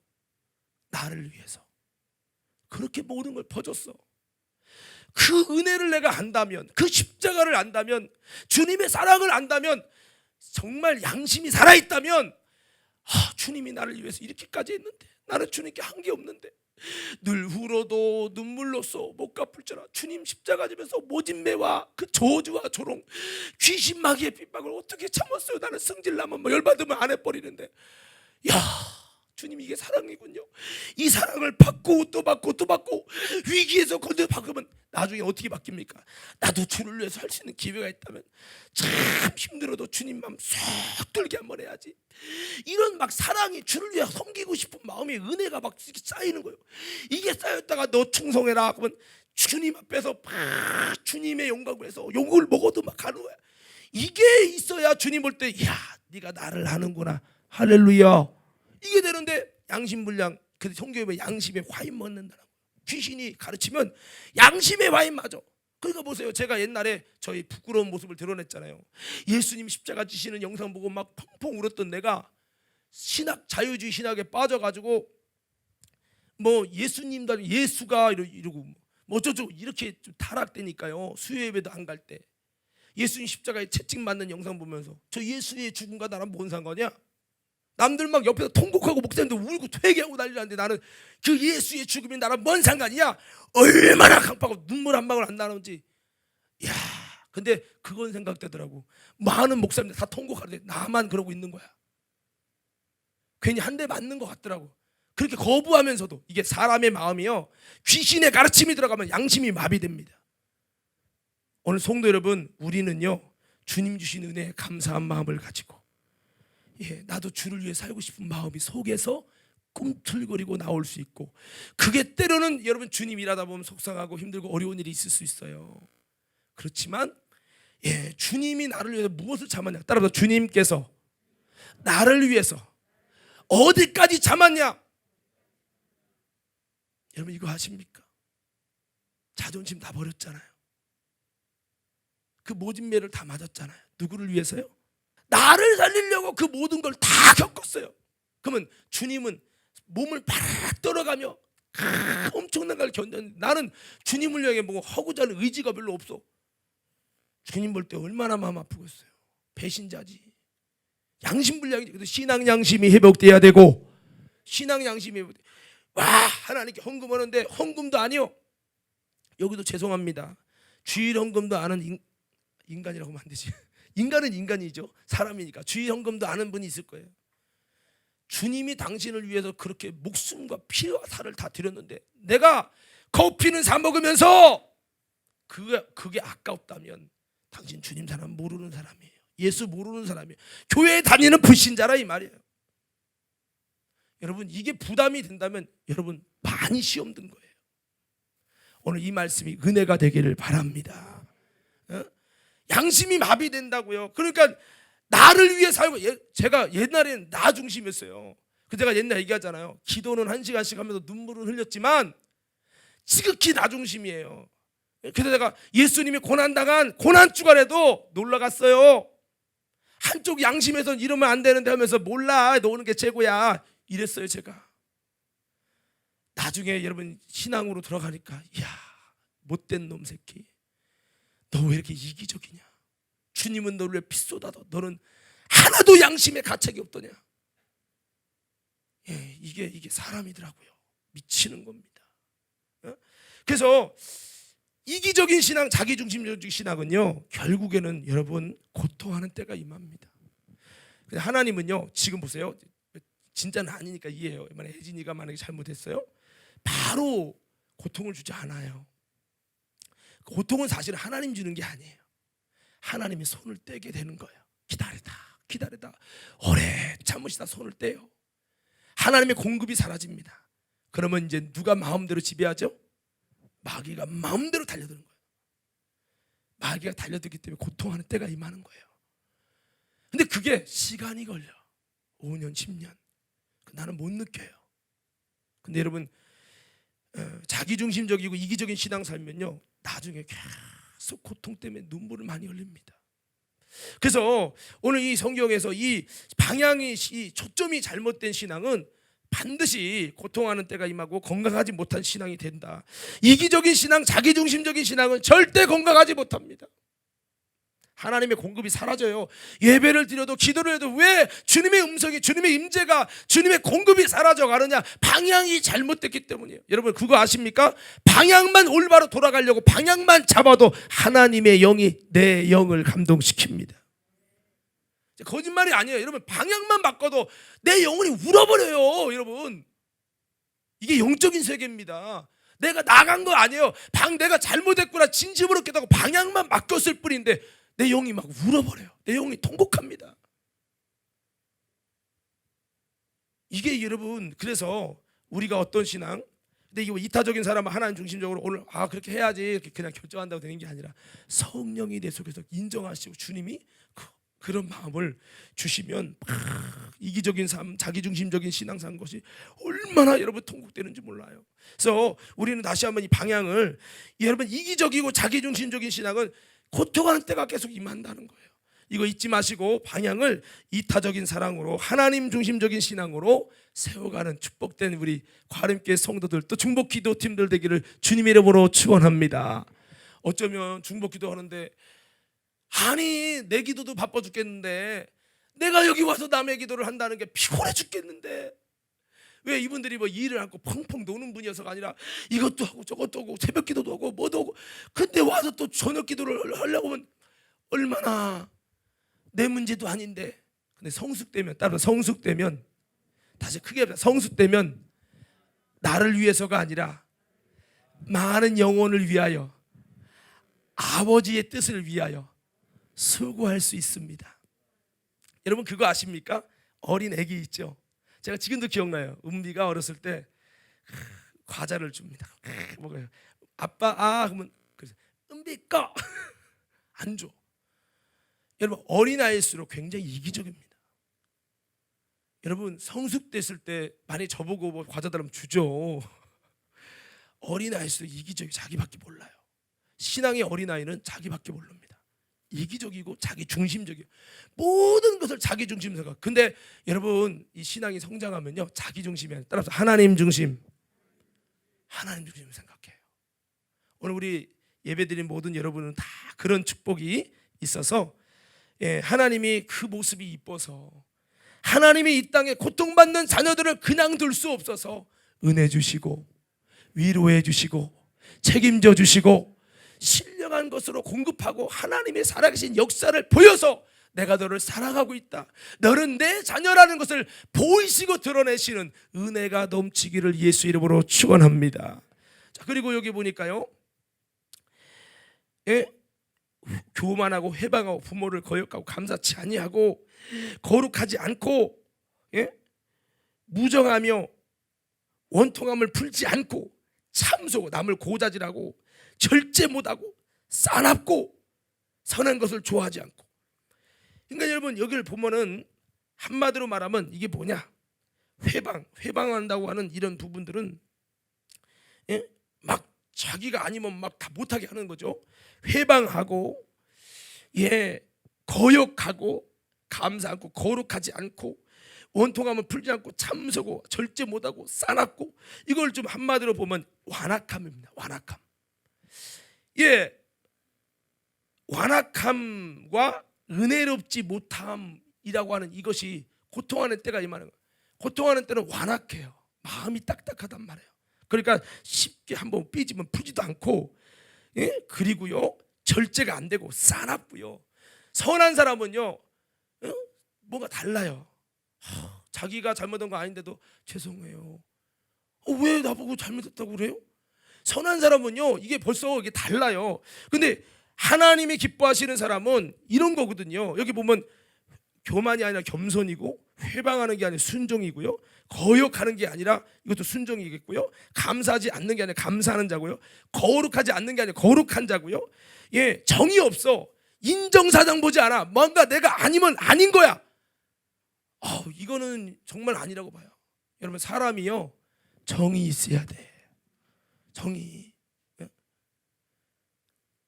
나를 위해서. 그렇게 모든 걸 퍼줬어. 그 은혜를 내가 안다면, 그 십자가를 안다면, 주님의 사랑을 안다면, 정말 양심이 살아있다면 주님이 나를 위해서 이렇게까지 했는데 나는 주님께 한 게 없는데 늘 울어도 눈물로써 못 갚을지라 주님 십자가 지면서 모진 매와 그 저주와 조롱 귀신 마귀의 핍박을 어떻게 참았어요. 나는 성질나면 열받으면 안 해버리는데 야 주님, 이게 사랑이군요. 이 사랑을 받고 또 받고 또 받고 위기에서 건져 바꾸면 나중에 어떻게 바뀝니까? 나도 주를 위해서 할 수 있는 기회가 있다면 참 힘들어도 주님 마음 쏙 들게 한번 해야지. 이런 막 사랑이, 주를 위해 섬기고 싶은 마음이, 은혜가 막 쌓이는 거예요. 이게 쌓였다가 너 충성해라 그러면 주님 앞에서 막 주님의 영광을 위해서 욕을 먹어도 막 가는 거야. 이게 있어야 주님 볼 때, 야, 네가 나를 아는구나, 할렐루야, 이게 되는데, 양심불량. 그 성경에 보면 양심에 와인 먹는다는 거예요. 귀신이 가르치면 양심에 와인 맞아. 그러니까 보세요, 제가 옛날에 저희 부끄러운 모습을 드러냈잖아요. 예수님 십자가 지시는 영상 보고 막 펑펑 울었던 내가 신학, 자유주의 신학에 빠져가지고 뭐 예수님도 예수가 이러고 뭐 어쩌고 이렇게 좀 타락되니까요. 수요 예배도 안 갈 때 예수님 십자가에 채찍 맞는 영상 보면서 저 예수의 죽음과 나랑 뭔 상관이야? 남들 막 옆에서 통곡하고 목사님들 울고 회개하고 난리 났는데 나는 그 예수의 죽음이 나랑 뭔 상관이야? 얼마나 강파고 눈물 한 방울 안 나는지. 야, 근데 그건 생각되더라고. 많은 목사님들 다 통곡하는데 나만 그러고 있는 거야. 괜히 한 대 맞는 것 같더라고. 그렇게 거부하면서도, 이게 사람의 마음이요, 귀신의 가르침이 들어가면 양심이 마비됩니다. 오늘 성도 여러분, 우리는요 주님 주신 은혜에 감사한 마음을 가지고, 나도 주를 위해 살고 싶은 마음이 속에서 꿈틀거리고 나올 수 있고, 그게 때로는 여러분 주님 일하다 보면 속상하고 힘들고 어려운 일이 있을 수 있어요. 그렇지만 주님이 나를 위해서 무엇을 참았냐? 따라서 주님께서 나를 위해서 어디까지 참았냐? 여러분 이거 아십니까? 자존심 다 버렸잖아요. 그 모진 매를 다 맞았잖아요. 누구를 위해서요? 나를 살리려고 그 모든 걸 다 겪었어요. 그러면 주님은 몸을 바락 떨어가며 엄청난 걸 견뎠는데, 나는 주님을 위해 뭐 하고자 하는 의지가 별로 없어. 주님 볼 때 얼마나 마음 아프겠어요. 배신자지. 양심불량이지. 그래서 신앙 양심이 회복돼야 되고, 신앙 양심이 회복돼. 와, 하나님께 헌금하는데 헌금도 아니요. 여기도 죄송합니다. 주일 헌금도 아는 인간이라고 하면 안 되지. 인간은 인간이죠. 사람이니까. 주일 헌금도 아는 분이 있을 거예요. 주님이 당신을 위해서 그렇게 목숨과 피와 살을 다 드렸는데, 내가 커피는 사 먹으면서 그게 아까웠다면 당신 주님 사람 모르는 사람이에요. 예수 모르는 사람이에요. 교회 다니는 불신자라 이 말이에요. 여러분 이게 부담이 된다면 여러분 많이 시험 든 거예요. 오늘 이 말씀이 은혜가 되기를 바랍니다. 양심이 마비된다고요. 그러니까 나를 위해 살고, 제가 옛날에는 나 중심이었어요. 그 제가 옛날에 얘기하잖아요. 기도는 1시간씩 하면서 눈물을 흘렸지만 지극히 나 중심이에요. 그래서 제가 예수님이 고난당한 고난주간에도 놀러갔어요. 한쪽 양심에서는 이러면 안 되는데 하면서 몰라, 노는 게 최고야 이랬어요 제가. 나중에 여러분 신앙으로 들어가니까, 이야 못된 놈 새끼, 너 왜 이렇게 이기적이냐? 주님은 너를 위해 피 쏟아도 너는 하나도 양심에 가책이 없더냐? 이게 사람이더라고요. 미치는 겁니다. 그래서 이기적인 신앙, 자기중심적인 신앙은요 결국에는 여러분 고통하는 때가 임합니다. 하나님은요 지금 보세요, 진짜는 아니니까 이해해요. 만약에 혜진이가 만약에 잘못했어요, 바로 고통을 주지 않아요. 고통은 사실 하나님 주는 게 아니에요. 하나님이 손을 떼게 되는 거예요. 기다리다 오래 참으시다 손을 떼요. 하나님의 공급이 사라집니다. 그러면 이제 누가 마음대로 지배하죠? 마귀가 마음대로 달려드는 거예요. 마귀가 달려들기 때문에 고통하는 때가 임하는 거예요. 근데 그게 시간이 걸려. 5년 10년 나는 못 느껴요. 근데 여러분 자기중심적이고 이기적인 신앙 살면요 나중에 계속 고통 때문에 눈물을 많이 흘립니다. 그래서 오늘 이 성경에서 이 방향이, 이 초점이 잘못된 신앙은 반드시 고통하는 때가 임하고 건강하지 못한 신앙이 된다. 이기적인 신앙, 자기중심적인 신앙은 절대 건강하지 못합니다. 하나님의 공급이 사라져요. 예배를 드려도 기도를 해도 왜 주님의 음성이, 주님의 임재가, 주님의 공급이 사라져 가느냐? 방향이 잘못됐기 때문이에요. 여러분 그거 아십니까? 방향만 올바로 돌아가려고 방향만 잡아도 하나님의 영이 내 영을 감동시킵니다. 거짓말이 아니에요. 여러분, 방향만 바꿔도 내 영혼이 울어버려요. 여러분, 이게 영적인 세계입니다. 내가 나간 거 아니에요. 내가 잘못했구나 진심으로 깨닫고 방향만 바뀌었을 뿐인데 내 영이 막 울어버려요. 내 영이 통곡합니다. 이게 여러분, 그래서 우리가 어떤 신앙, 근데 이거 이타적인 사람은 하나님 중심적으로 오늘 그렇게 해야지 이렇게 그냥 결정한다고 되는 게 아니라 성령이 내 속에서 인정하시고 주님이 그런 마음을 주시면 이기적인 삶, 자기중심적인 신앙 사는 것이 얼마나 여러분 통곡되는지 몰라요. 그래서 우리는 다시 한번 이 방향을, 여러분, 이기적이고 자기중심적인 신앙은 고통하는 때가 계속 임한다는 거예요. 이거 잊지 마시고 방향을 이타적인 사랑으로 하나님 중심적인 신앙으로 세워가는 축복된 우리 과림교회 성도들, 또 중복기도팀들 되기를 주님의 이름으로 축원합니다. 어쩌면 중복기도 하는데 아니 내 기도도 바빠 죽겠는데 내가 여기 와서 남의 기도를 한다는 게 피곤해 죽겠는데 왜 이분들이 뭐 일을 하고 펑펑 노는 분이어서가 아니라 이것도 하고 저것도 하고 새벽 기도도 하고 뭐도 하고, 근데 와서 또 저녁 기도를 하려고 하면 얼마나 내 문제도 아닌데. 근데 성숙되면, 따로 성숙되면, 다시 크게 합니다. 성숙되면 나를 위해서가 아니라 많은 영혼을 위하여 아버지의 뜻을 위하여 수고할 수 있습니다. 여러분 그거 아십니까? 어린 애기 있죠. 제가 지금도 기억나요. 은비가 어렸을 때 과자를 줍니다. 먹어요. 아빠 그러면 은비 꺼 안 줘. 여러분 어린아이일수록 굉장히 이기적입니다. 여러분 성숙됐을 때 많이 저보고 뭐 과자 달라면 주죠. 어린아이일수록 이기적이 자기밖에 몰라요. 신앙의 어린아이는 자기밖에 모릅니다. 이기적이고 자기 중심적이에요. 모든 것을 자기 중심으로 생각. 근데 여러분 이 신앙이 성장하면요 자기 중심이 아니라 따라서 하나님 중심으로 생각해요. 오늘 우리 예배드린 모든 여러분은 다 그런 축복이 있어서 하나님이 그 모습이 이뻐서 하나님이 이 땅에 고통받는 자녀들을 그냥 둘 수 없어서 은혜 주시고 위로해 주시고 책임져 주시고 신령한 것으로 공급하고 하나님의 살아계신 역사를 보여서 내가 너를 사랑하고 있다, 너는 내 자녀라는 것을 보이시고 드러내시는 은혜가 넘치기를 예수 이름으로 축원합니다. 자, 그리고 여기 보니까요, 교만하고 회방하고 부모를 거역하고 감사치 아니하고 거룩하지 않고 무정하며 원통함을 풀지 않고 참소고 남을 고자질하고 절제 못하고 싸납고 선한 것을 좋아하지 않고. 그러니까 여러분 여기를 보면은 한마디로 말하면 이게 뭐냐, 회방한다고 하는 이런 부분들은 막 자기가 아니면 막 다 못하게 하는 거죠. 회방하고 거역하고 감사 않고 거룩하지 않고 원통함은 풀지 않고 참소고 절제 못하고 싸납고, 이걸 좀 한마디로 보면 완악함입니다. 완악함. 완악함과 은혜롭지 못함이라고 하는 이것이 고통하는 때가 임하는 거예요. 고통하는 때는 완악해요. 마음이 딱딱하단 말이에요. 그러니까 쉽게 한번 삐지면 풀지도 않고, 그리고요 절제가 안 되고 싸납고요. 선한 사람은요 뭔가 달라요. 자기가 잘못한 거 아닌데도 죄송해요. 왜 나보고 잘못했다고 그래요? 선한 사람은요 이게 벌써 이게 달라요. 근데 하나님이 기뻐하시는 사람은 이런 거거든요. 여기 보면 교만이 아니라 겸손이고, 회방하는 게 아니라 순종이고요, 거역하는 게 아니라 이것도 순종이겠고요, 감사하지 않는 게 아니라 감사하는 자고요, 거룩하지 않는 게 아니라 거룩한 자고요, 정이 없어. 인정사정 보지 않아. 뭔가 내가 아니면 아닌 거야. 이거는 정말 아니라고 봐요. 여러분 사람이요 정이 있어야 돼. 정의.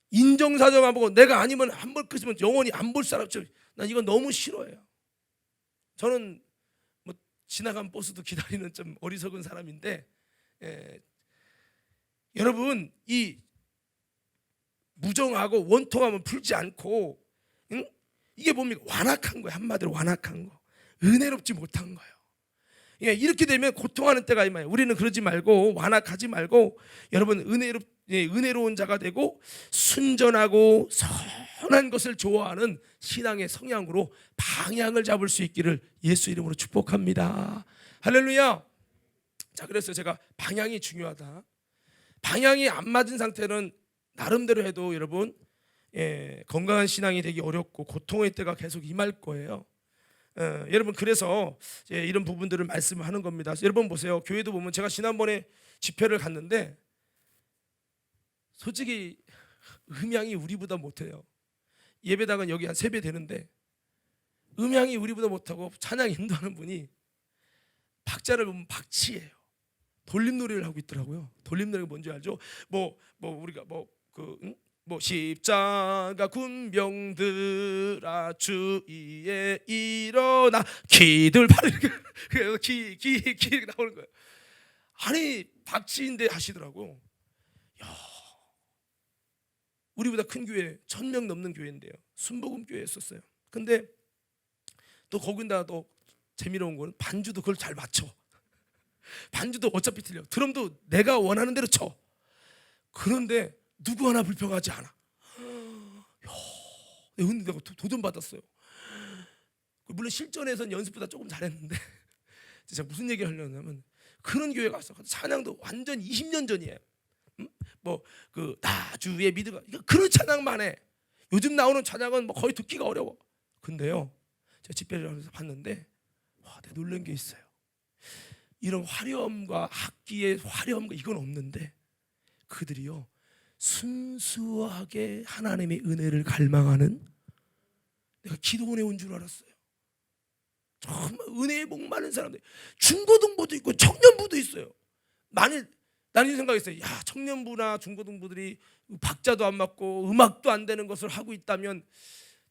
인정사정 안 보고 내가 아니면 한 번 끄시면 영원히 안 볼 사람, 난 이건 너무 싫어해요. 저는 뭐 지나간 버스도 기다리는 좀 어리석은 사람인데, 여러분 이 무정하고 원통함은 풀지 않고, 이게 뭡니까? 완악한 거예요. 한마디로 완악한 거, 은혜롭지 못한 거예요. 이렇게 되면 고통하는 때가 임해요. 우리는 그러지 말고 완악하지 말고 여러분 은혜로운 자가 되고 순전하고 선한 것을 좋아하는 신앙의 성향으로 방향을 잡을 수 있기를 예수 이름으로 축복합니다. 할렐루야. 자, 그래서 제가 방향이 중요하다. 방향이 안 맞은 상태는 나름대로 해도 여러분 건강한 신앙이 되기 어렵고 고통의 때가 계속 임할 거예요. 여러분, 그래서 이런 부분들을 말씀하는 겁니다. 여러분 보세요. 교회도 보면 제가 지난번에 집회를 갔는데 솔직히 음향이 우리보다 못해요. 예배당은 여기 한 3배 되는데 음향이 우리보다 못하고 찬양 인도하는 분이 박자를 보면 박치예요. 돌림노래를 하고 있더라고요. 돌림노래가 뭔지 알죠? 우리가 십자가 군병들아 주위에 일어나 기들 팔 그래서 기 나오는 거예요. 아니 박치인데 하시더라고. 야, 우리보다 큰 교회 1000명 넘는 교회인데요. 순복음 교회였었어요. 근데 또 거기다 또 재미로운 거는 반주도 그걸 잘 맞춰. 반주도 어차피 틀려. 드럼도 내가 원하는 대로 쳐. 그런데 누구 하나 불평하지 않아. 내가 도전 받았어요. 물론 실전에서는 연습보다 조금 잘했는데 제가 무슨 얘기를 하려냐면 그런 교회 가서 찬양도 완전 20년 전이에요. 나 주의 믿음가 그런 찬양만 해. 요즘 나오는 찬양은 거의 듣기가 어려워. 근데요, 제가 집회를 하면서 봤는데 내가 놀란 게 있어요. 이런 화려함과 악기의 화려함과 이건 없는데 그들이요 순수하게 하나님의 은혜를 갈망하는, 내가 기도원에 온 줄 알았어요. 정말 은혜에 목마른 사람들, 중고등부도 있고 청년부도 있어요. 나는 생각했어요. 야, 청년부나 중고등부들이 박자도 안 맞고 음악도 안 되는 것을 하고 있다면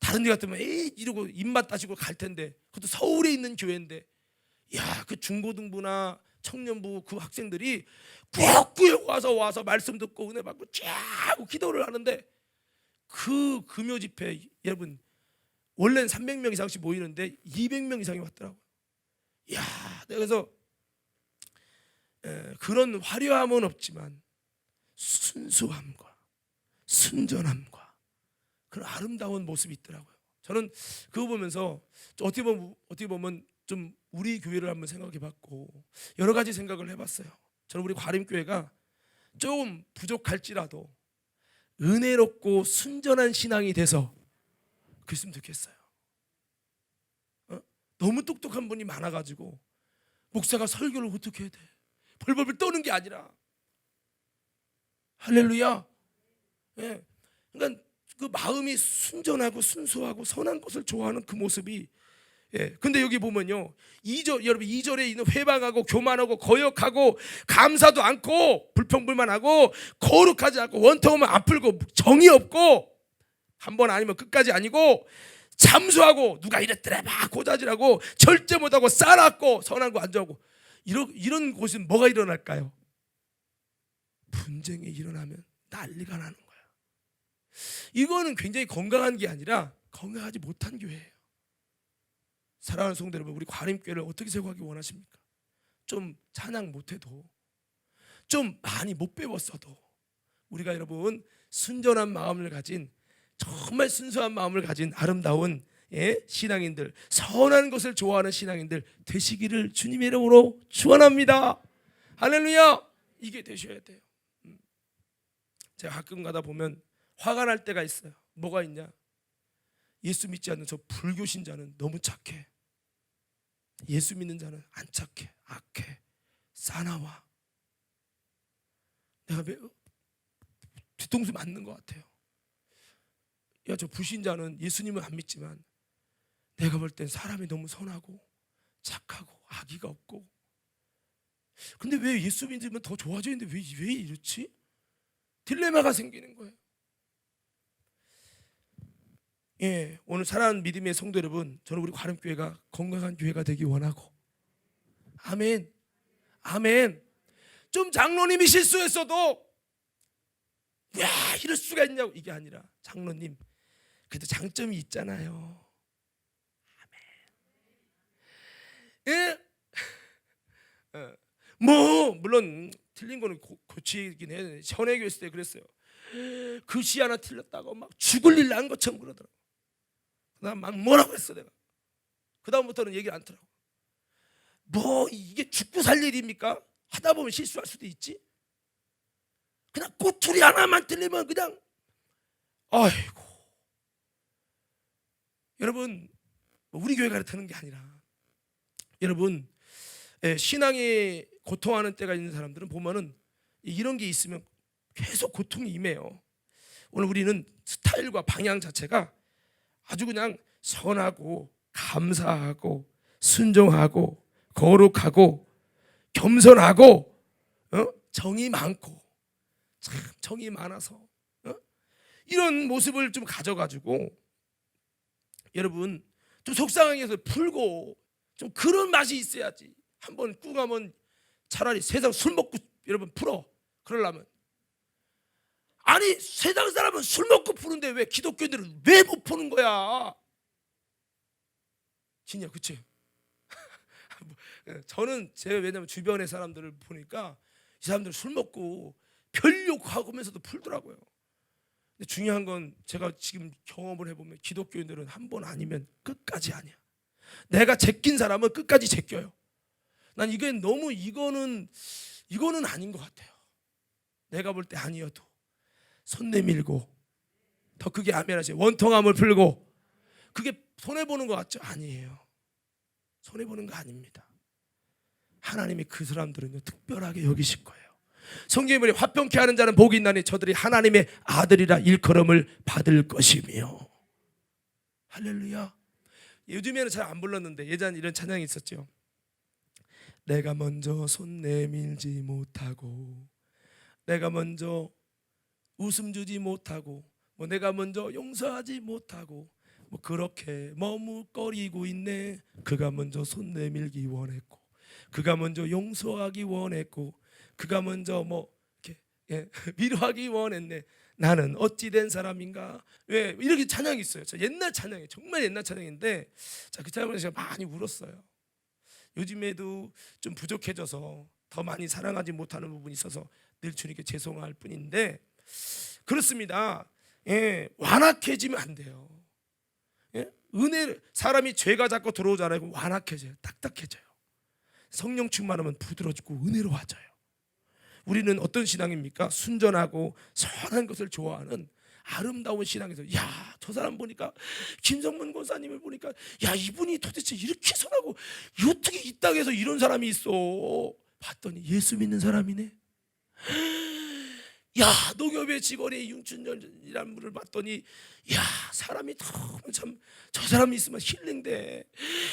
다른 데 같으면 이러고 입맛 따시고 갈 텐데, 그것도 서울에 있는 교회인데, 야, 그 중고등부나 청년부 그 학생들이 꾸역꾸역 와서 말씀 듣고 은혜 받고 쫙 기도를 하는데, 그 금요 집회 여러분 원래는 300명 이상씩 모이는데 200명 이상이 왔더라고요. 야, 그래서 그런 화려함은 없지만 순수함과 순전함과 그런 아름다운 모습이 있더라고요. 저는 그거 보면서 어떻게 보면 좀 우리 교회를 한번 생각해봤고 여러 가지 생각을 해봤어요. 저는 우리 과림교회가 조금 부족할지라도 은혜롭고 순전한 신앙이 돼서 그랬으면 좋겠어요. 너무 똑똑한 분이 많아가지고 목사가 설교를 어떻게 해야 돼? 벌벌벌 떠는 게 아니라, 할렐루야. 그러니까 그 마음이 순전하고 순수하고 선한 것을 좋아하는 그 모습이. 근데 여기 보면요, 2절에 있는 회방하고 교만하고 거역하고 감사도 않고 불평불만하고 거룩하지 않고 원통하면 안 풀고 정이 없고 한 번 아니면 끝까지 아니고 잠수하고 누가 이랬더라 막 고자질하고 절제 못하고 싸놨고 선한 거 안 좋아하고 이런 곳은 뭐가 일어날까요? 분쟁이 일어나면 난리가 나는 거야. 이거는 굉장히 건강한 게 아니라 건강하지 못한 교회예요. 사랑하는 성도 여러분, 우리 과림교회를 어떻게 세워가기 원하십니까? 좀 찬양 못해도, 좀 많이 못 배웠어도 우리가 여러분 순전한 마음을 가진, 정말 순수한 마음을 가진 아름다운 신앙인들, 선한 것을 좋아하는 신앙인들 되시기를 주님의 이름으로 축원합니다. 할렐루야. 이게 되셔야 돼요. 제가 가끔 가다 보면 화가 날 때가 있어요. 뭐가 있냐? 예수 믿지 않는 저 불교 신자는 너무 착해. 예수 믿는 자는 안 착해, 악해, 싸나와. 내가 뒤통수 맞는 것 같아요. 야, 저 불신자는 예수님은 안 믿지만 내가 볼 땐 사람이 너무 선하고 착하고 악의가 없고, 근데 왜 예수 믿으면 더 좋아져 있는데 왜 이렇지? 딜레마가 생기는 거예요. 오늘 사랑하는 믿음의 성도 여러분, 저는 우리 과림교회가 건강한 교회가 되기 원하고, 아멘, 아멘. 좀 장로님이 실수했어도 야, 이럴 수가 있냐고, 이게 아니라 장로님 그래도 장점이 있잖아요. 아멘. 물론 틀린 거는 고치긴 해야 돼. 현애교 있을 때 그랬어요. 글씨 하나 틀렸다고 막 죽을 일 난 것처럼 그러더라고. 나 막 뭐라고 했어 내가. 그 다음부터는 얘기를 안 하더라고. 뭐 이게 죽고 살 일입니까? 하다 보면 실수할 수도 있지. 그냥 꼬투리 하나만 틀리면 그냥 아이고. 여러분 우리 교회가 그렇다는 게 아니라 여러분 신앙에 고통하는 때가 있는 사람들은 보면은 이런 게 있으면 계속 고통이 임해요. 오늘 우리는 스타일과 방향 자체가 아주 그냥 선하고 감사하고 순종하고 거룩하고 겸손하고 정이 많고 참 정이 많아서 이런 모습을 좀 가져가지고 여러분 좀 속상하게 해서 풀고 좀 그런 맛이 있어야지. 한번 꿍하면 차라리 세상 술 먹고 여러분 풀어. 그러려면 아니 세상 사람은 술 먹고 푸는데 왜 기독교인들은 왜 못 푸는 거야? 진짜 그치? 저는 제가 왜냐면 주변의 사람들을 보니까 이 사람들 술 먹고 별 욕하면서도 풀더라고요. 근데 중요한 건 제가 지금 경험을 해보면 기독교인들은 한 번 아니면 끝까지 아니야. 내가 제낀 사람은 끝까지 제껴요. 난 이게 너무 이거는 아닌 것 같아요. 내가 볼 때 아니어도 손 내밀고 더 크게 아멘하세요. 원통함을 풀고 그게 손해보는 것 같죠? 아니에요. 손해보는 거 아닙니다. 하나님이 그 사람들은요 특별하게 여기실 거예요. 성경에 보니 화평케 하는 자는 복이 있나니 저들이 하나님의 아들이라 일컬음을 받을 것이며. 할렐루야. 요즘에는 잘 안 불렀는데 예전에 이런 찬양이 있었죠. 내가 먼저 손 내밀지 못하고 내가 먼저 웃음 주지 못하고 뭐 내가 먼저 용서하지 못하고 뭐 그렇게 머뭇거리고 있네. 그가 먼저 손 내밀기 원했고 그가 먼저 용서하기 원했고 그가 먼저 뭐 이렇게 위로하기 원했네. 나는 어찌 된 사람인가. 왜 이렇게 찬양이 있어요. 저 옛날 찬양이에요. 정말 옛날 찬양인데 자, 그 찬양을 제가 많이 울었어요. 요즘에도 좀 부족해져서 더 많이 사랑하지 못하는 부분이 있어서 늘 주님께 죄송할 뿐인데 그렇습니다. 완악해지면 안 돼요. 은혜 사람이 죄가 자꾸 들어오잖아요. 그럼 완악해져요. 딱딱해져요. 성령 충만하면 부드러지고 은혜로워져요. 우리는 어떤 신앙입니까? 순전하고 선한 것을 좋아하는 아름다운 신앙에서 야, 저 사람 보니까 김성문 권사님을 보니까 야, 이분이 도대체 이렇게 선하고 어떻게 이 땅에서 이런 사람이 있어. 봤더니 예수 믿는 사람이네. 야, 농협의 직원이 윤춘열이라는 분을 봤더니 야, 사람이 너무 참 저 사람이 있으면 힐링돼.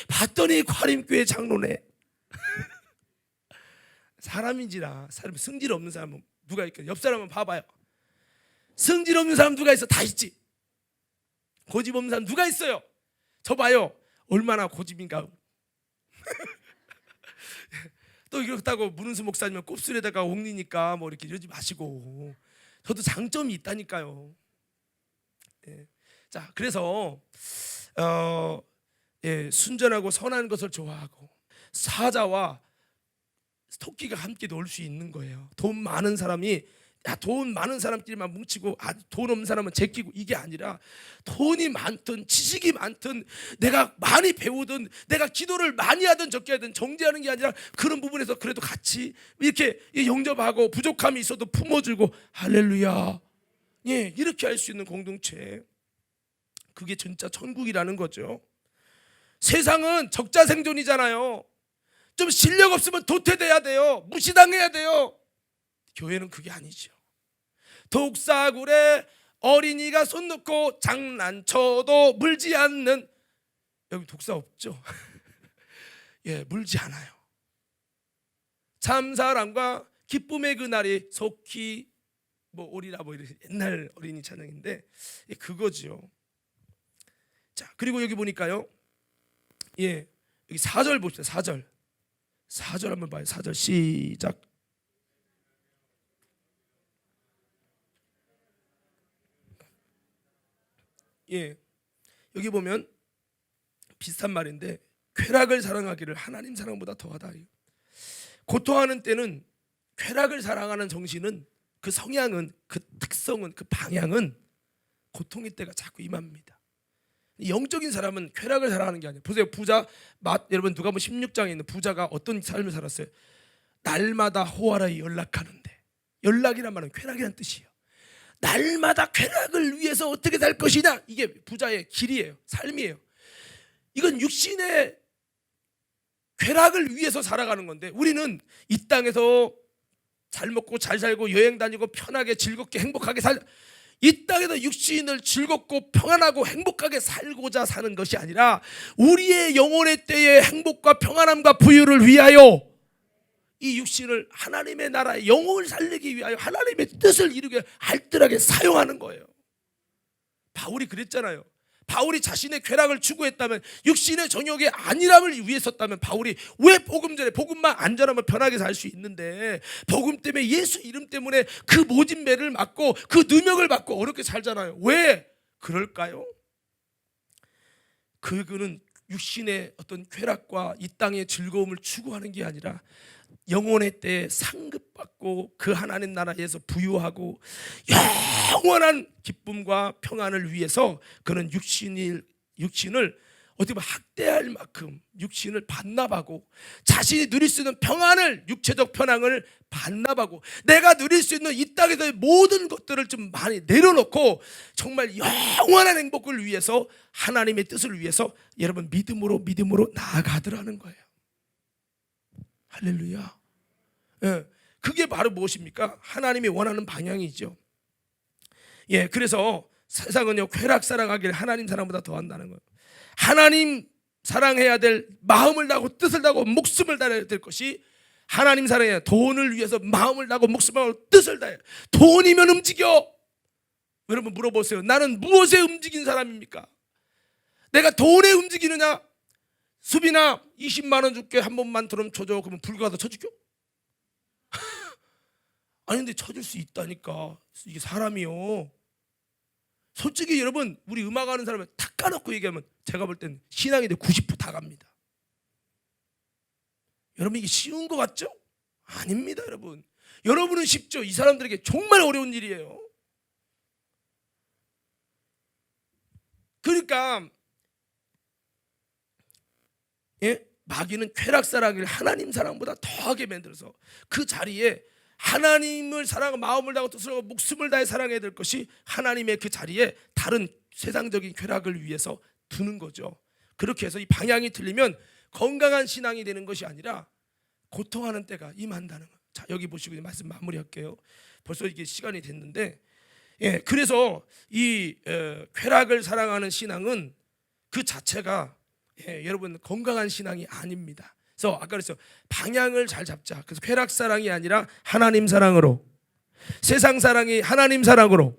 봤더니 과림교회 장로네. 사람인지라 사람 성질 없는 사람은 누가 있겠어요? 옆 사람 한번 봐봐요. 성질 없는 사람 누가 있어? 다 있지. 고집 없는 사람 누가 있어요? 저 봐요. 얼마나 고집인가. 또 이렇다고 문은수 목사님은 곱슬에다가 옥리니까 뭐 이렇게 이러지 마시고 저도 장점이 있다니까요. 자, 그래서 순전하고 선한 것을 좋아하고 사자와 토끼가 함께 놀 수 있는 거예요. 돈 많은 사람이 돈 많은 사람끼리만 뭉치고 돈 없는 사람은 제끼고 이게 아니라 돈이 많든 지식이 많든 내가 많이 배우든 내가 기도를 많이 하든 적게 하든 정죄하는 게 아니라 그런 부분에서 그래도 같이 이렇게 영접하고 부족함이 있어도 품어주고 할렐루야. 이렇게 할 수 있는 공동체. 그게 진짜 천국이라는 거죠. 세상은 적자생존이잖아요. 좀 실력 없으면 도태돼야 돼요. 무시당해야 돼요. 교회는 그게 아니죠. 독사굴에 어린이가 손 놓고 장난쳐도 물지 않는, 여기 독사 없죠? 물지 않아요. 참사랑과 기쁨의 그날이 속히 뭐 오리라 뭐 이런 옛날 어린이 찬양인데 그거죠. 자, 그리고 여기 보니까요. 여기 4절 봅시다. 4절 한번 봐요. 4절 시작. 여기 보면 비슷한 말인데 쾌락을 사랑하기를 하나님 사랑보다 더하다. 고통하는 때는 쾌락을 사랑하는 정신은 그 성향은 그 특성은 그 방향은 고통의 때가 자꾸 임합니다. 영적인 사람은 쾌락을 사랑하는 게 아니에요. 보세요, 부자 여러분 누가복음 16장에 있는 부자가 어떤 삶을 살았어요? 날마다 호화라에 연락하는데, 연락이란 말은 쾌락이란 뜻이에요. 날마다 쾌락을 위해서 어떻게 살 것이냐, 이게 부자의 길이에요. 삶이에요. 이건 육신의 쾌락을 위해서 살아가는 건데, 우리는 이 땅에서 잘 먹고 잘 살고 여행 다니고 편하게 즐겁게 행복하게 이 땅에서 육신을 즐겁고 평안하고 행복하게 살고자 사는 것이 아니라 우리의 영혼의 때의 행복과 평안함과 부유를 위하여 이 육신을 하나님의 나라의 영혼을 살리기 위하여 하나님의 뜻을 이루게 알뜰하게 사용하는 거예요. 바울이 그랬잖아요. 바울이 자신의 쾌락을 추구했다면, 육신의 정욕의 안일함을 위해 썼다면, 바울이 왜 복음 전에 복음만 안전하면 편하게 살 수 있는데 복음 때문에, 예수 이름 때문에 그 모진 매를 맞고 그 누명을 받고 어렵게 살잖아요. 왜 그럴까요? 그는 육신의 어떤 쾌락과 이 땅의 즐거움을 추구하는 게 아니라 영혼의 때에 상급받고 그 하나님 나라에서 부유하고 영원한 기쁨과 평안을 위해서 그는 육신을 어떻게 보면 학대할 만큼 육신을 반납하고, 자신이 누릴 수 있는 평안을, 육체적 편안을 반납하고, 내가 누릴 수 있는 이 땅에서의 모든 것들을 좀 많이 내려놓고 정말 영원한 행복을 위해서, 하나님의 뜻을 위해서 여러분 믿음으로 나아가더라는 거예요. 할렐루야. 예, 그게 바로 무엇입니까? 하나님이 원하는 방향이죠. 예, 그래서 세상은요, 쾌락 사랑하기를 하나님 사랑보다 더한다는 거예요. 하나님 사랑해야 될 마음을 다하고 뜻을 다하고 목숨을 다해야 될 것이, 하나님 사랑해야 돈을 위해서 마음을 다하고 목숨을 다하고 뜻을 다해. 돈이면 움직여. 여러분 물어보세요. 나는 무엇에 움직인 사람입니까? 내가 돈에 움직이느냐? 수빈아 20만 원 줄게, 한 번만 드럼 쳐줘. 그러면 불 가서 쳐줄게? 아니 근데 쳐줄 수 있다니까. 이게 사람이요. 솔직히 여러분, 우리 음악하는 사람을 탁 까놓고 얘기하면 제가 볼 땐 신앙인들 90%다 갑니다. 여러분 이게 쉬운 것 같죠? 아닙니다. 여러분, 여러분은 쉽죠. 이 사람들에게 정말 어려운 일이에요. 그러니까 마귀는 쾌락 사랑을 하나님 사랑보다 더하게 만들어서 그 자리에 하나님을 사랑하고 마음을 다하고 뜻을 하고 목숨을 다해 사랑해야 될 것이 하나님의 그 자리에 다른 세상적인 쾌락을 위해서 두는 거죠. 그렇게 해서 이 방향이 틀리면 건강한 신앙이 되는 것이 아니라 고통하는 때가 임한다는 거예요. 자, 여기 보시고 말씀 마무리할게요. 벌써 이게 시간이 됐는데, 그래서 이 쾌락을 사랑하는 신앙은 그 자체가 여러분 건강한 신앙이 아닙니다. 그래서 아까 그랬어요. 방향을 잘 잡자. 그래서 쾌락 사랑이 아니라 하나님 사랑으로, 세상 사랑이 하나님 사랑으로,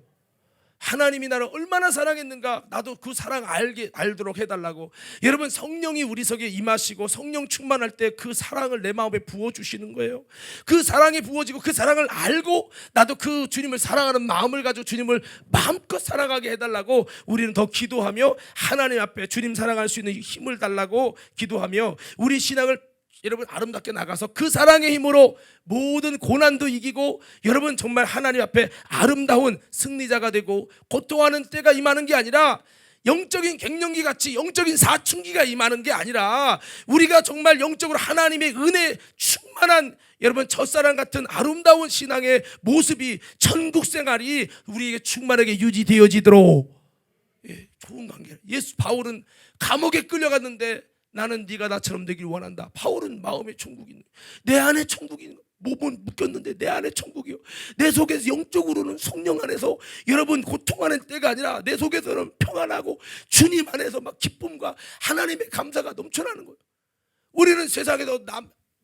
하나님이 나를 얼마나 사랑했는가 나도 그 사랑 알도록 해달라고. 여러분 성령이 우리 속에 임하시고 성령 충만할 때 그 사랑을 내 마음에 부어주시는 거예요. 그 사랑이 부어지고 그 사랑을 알고 나도 그 주님을 사랑하는 마음을 가지고 주님을 마음껏 사랑하게 해달라고 우리는 더 기도하며, 하나님 앞에 주님 사랑할 수 있는 힘을 달라고 기도하며, 우리 신앙을 여러분 아름답게 나가서 그 사랑의 힘으로 모든 고난도 이기고, 여러분 정말 하나님 앞에 아름다운 승리자가 되고, 고통하는 때가 임하는 게 아니라 영적인 갱년기 같이 영적인 사춘기가 임하는 게 아니라, 우리가 정말 영적으로 하나님의 은혜 충만한 여러분 첫사랑 같은 아름다운 신앙의 모습이, 천국 생활이 우리에게 충만하게 유지되어지도록 좋은 관계. 바울은 감옥에 끌려갔는데 나는 네가 나처럼 되길 원한다. 바울은 마음에 천국이 있는, 내 안에 천국이 있는, 몸은 묶였는데 내 안에 천국이요. 내 속에서 영적으로는 성령 안에서 여러분 고통하는 때가 아니라 내 속에서는 평안하고 주님 안에서 막 기쁨과 하나님의 감사가 넘쳐나는 거예요. 우리는 세상에서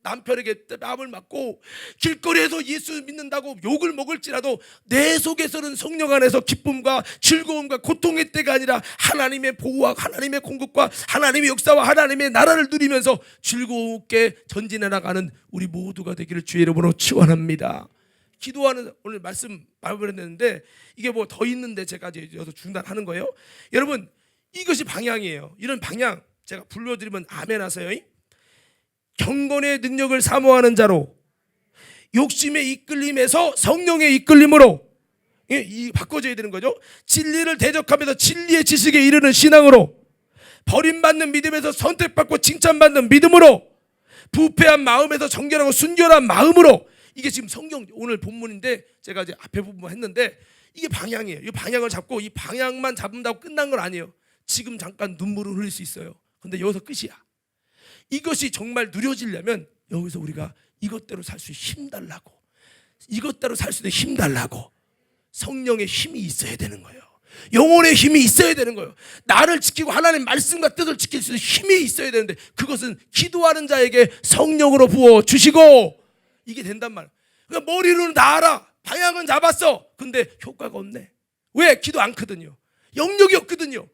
남편에게 뺨을 맞고 길거리에서 예수 믿는다고 욕을 먹을지라도 내 속에서는 성령 안에서 기쁨과 즐거움과 고통의 때가 아니라 하나님의 보호와 하나님의 공급과 하나님의 역사와 하나님의 나라를 누리면서 즐겁게 전진해 나가는 우리 모두가 되기를 주의 이름으로 축원합니다. 기도하는 오늘 말씀 마무리했는데, 이게 뭐 더 있는데 제가 이제 여기서 중단하는 거예요. 여러분 이것이 방향이에요. 이런 방향 제가 불러드리면 아멘 하세요. 경건의 능력을 사모하는 자로, 욕심의 이끌림에서 성령의 이끌림으로, 바꿔줘야 되는 거죠. 진리를 대적하면서 진리의 지식에 이르는 신앙으로, 버림받는 믿음에서 선택받고 칭찬받는 믿음으로, 부패한 마음에서 정결하고 순결한 마음으로. 이게 지금 성경 오늘 본문인데 제가 이제 앞에 부분 했는데 이게 방향이에요. 이 방향을 잡고 이 방향만 잡는다고 끝난 건 아니에요. 지금 잠깐 눈물을 흘릴 수 있어요. 근데 여기서 끝이야. 이것이 정말 누려지려면 여기서 우리가 이것대로 살 수 힘달라고, 이것대로 살 수 있는 힘달라고 성령의 힘이 있어야 되는 거예요. 영혼의 힘이 있어야 되는 거예요. 나를 지키고 하나님의 말씀과 뜻을 지킬 수 있는 힘이 있어야 되는데 그것은 기도하는 자에게 성령으로 부어 주시고 이게 된단 말이에요. 그러니까 머리로는 다 알아. 방향은 잡았어. 근데 효과가 없네. 왜? 기도 않거든요. 영역이 없거든요.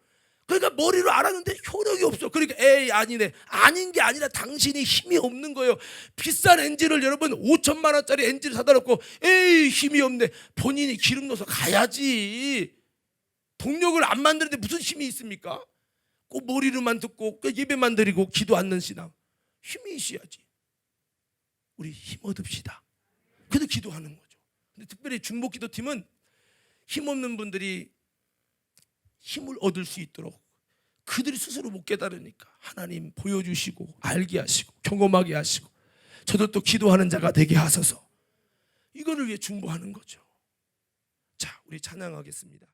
그러니까 머리로 알았는데 효력이 없어. 그러니까 에이 아니네. 아닌 게 아니라 당신이 힘이 없는 거예요. 비싼 엔진을 여러분 5천만 원짜리 엔진을 사다 놓고 에이 힘이 없네. 본인이 기름 넣어서 가야지. 동력을 안 만드는데 무슨 힘이 있습니까? 꼭 머리로만 듣고 예배만 드리고 기도 않는 신앙. 힘이 있어야지. 우리 힘 얻읍시다. 그래도 기도하는 거죠. 근데 특별히 중보기도팀은 힘없는 분들이 힘을 얻을 수 있도록 그들이 스스로 못 깨달으니까 하나님 보여주시고 알게 하시고 경험하게 하시고 저도 또 기도하는 자가 되게 하소서. 이거를 위해 중보하는 거죠. 자, 우리 찬양하겠습니다.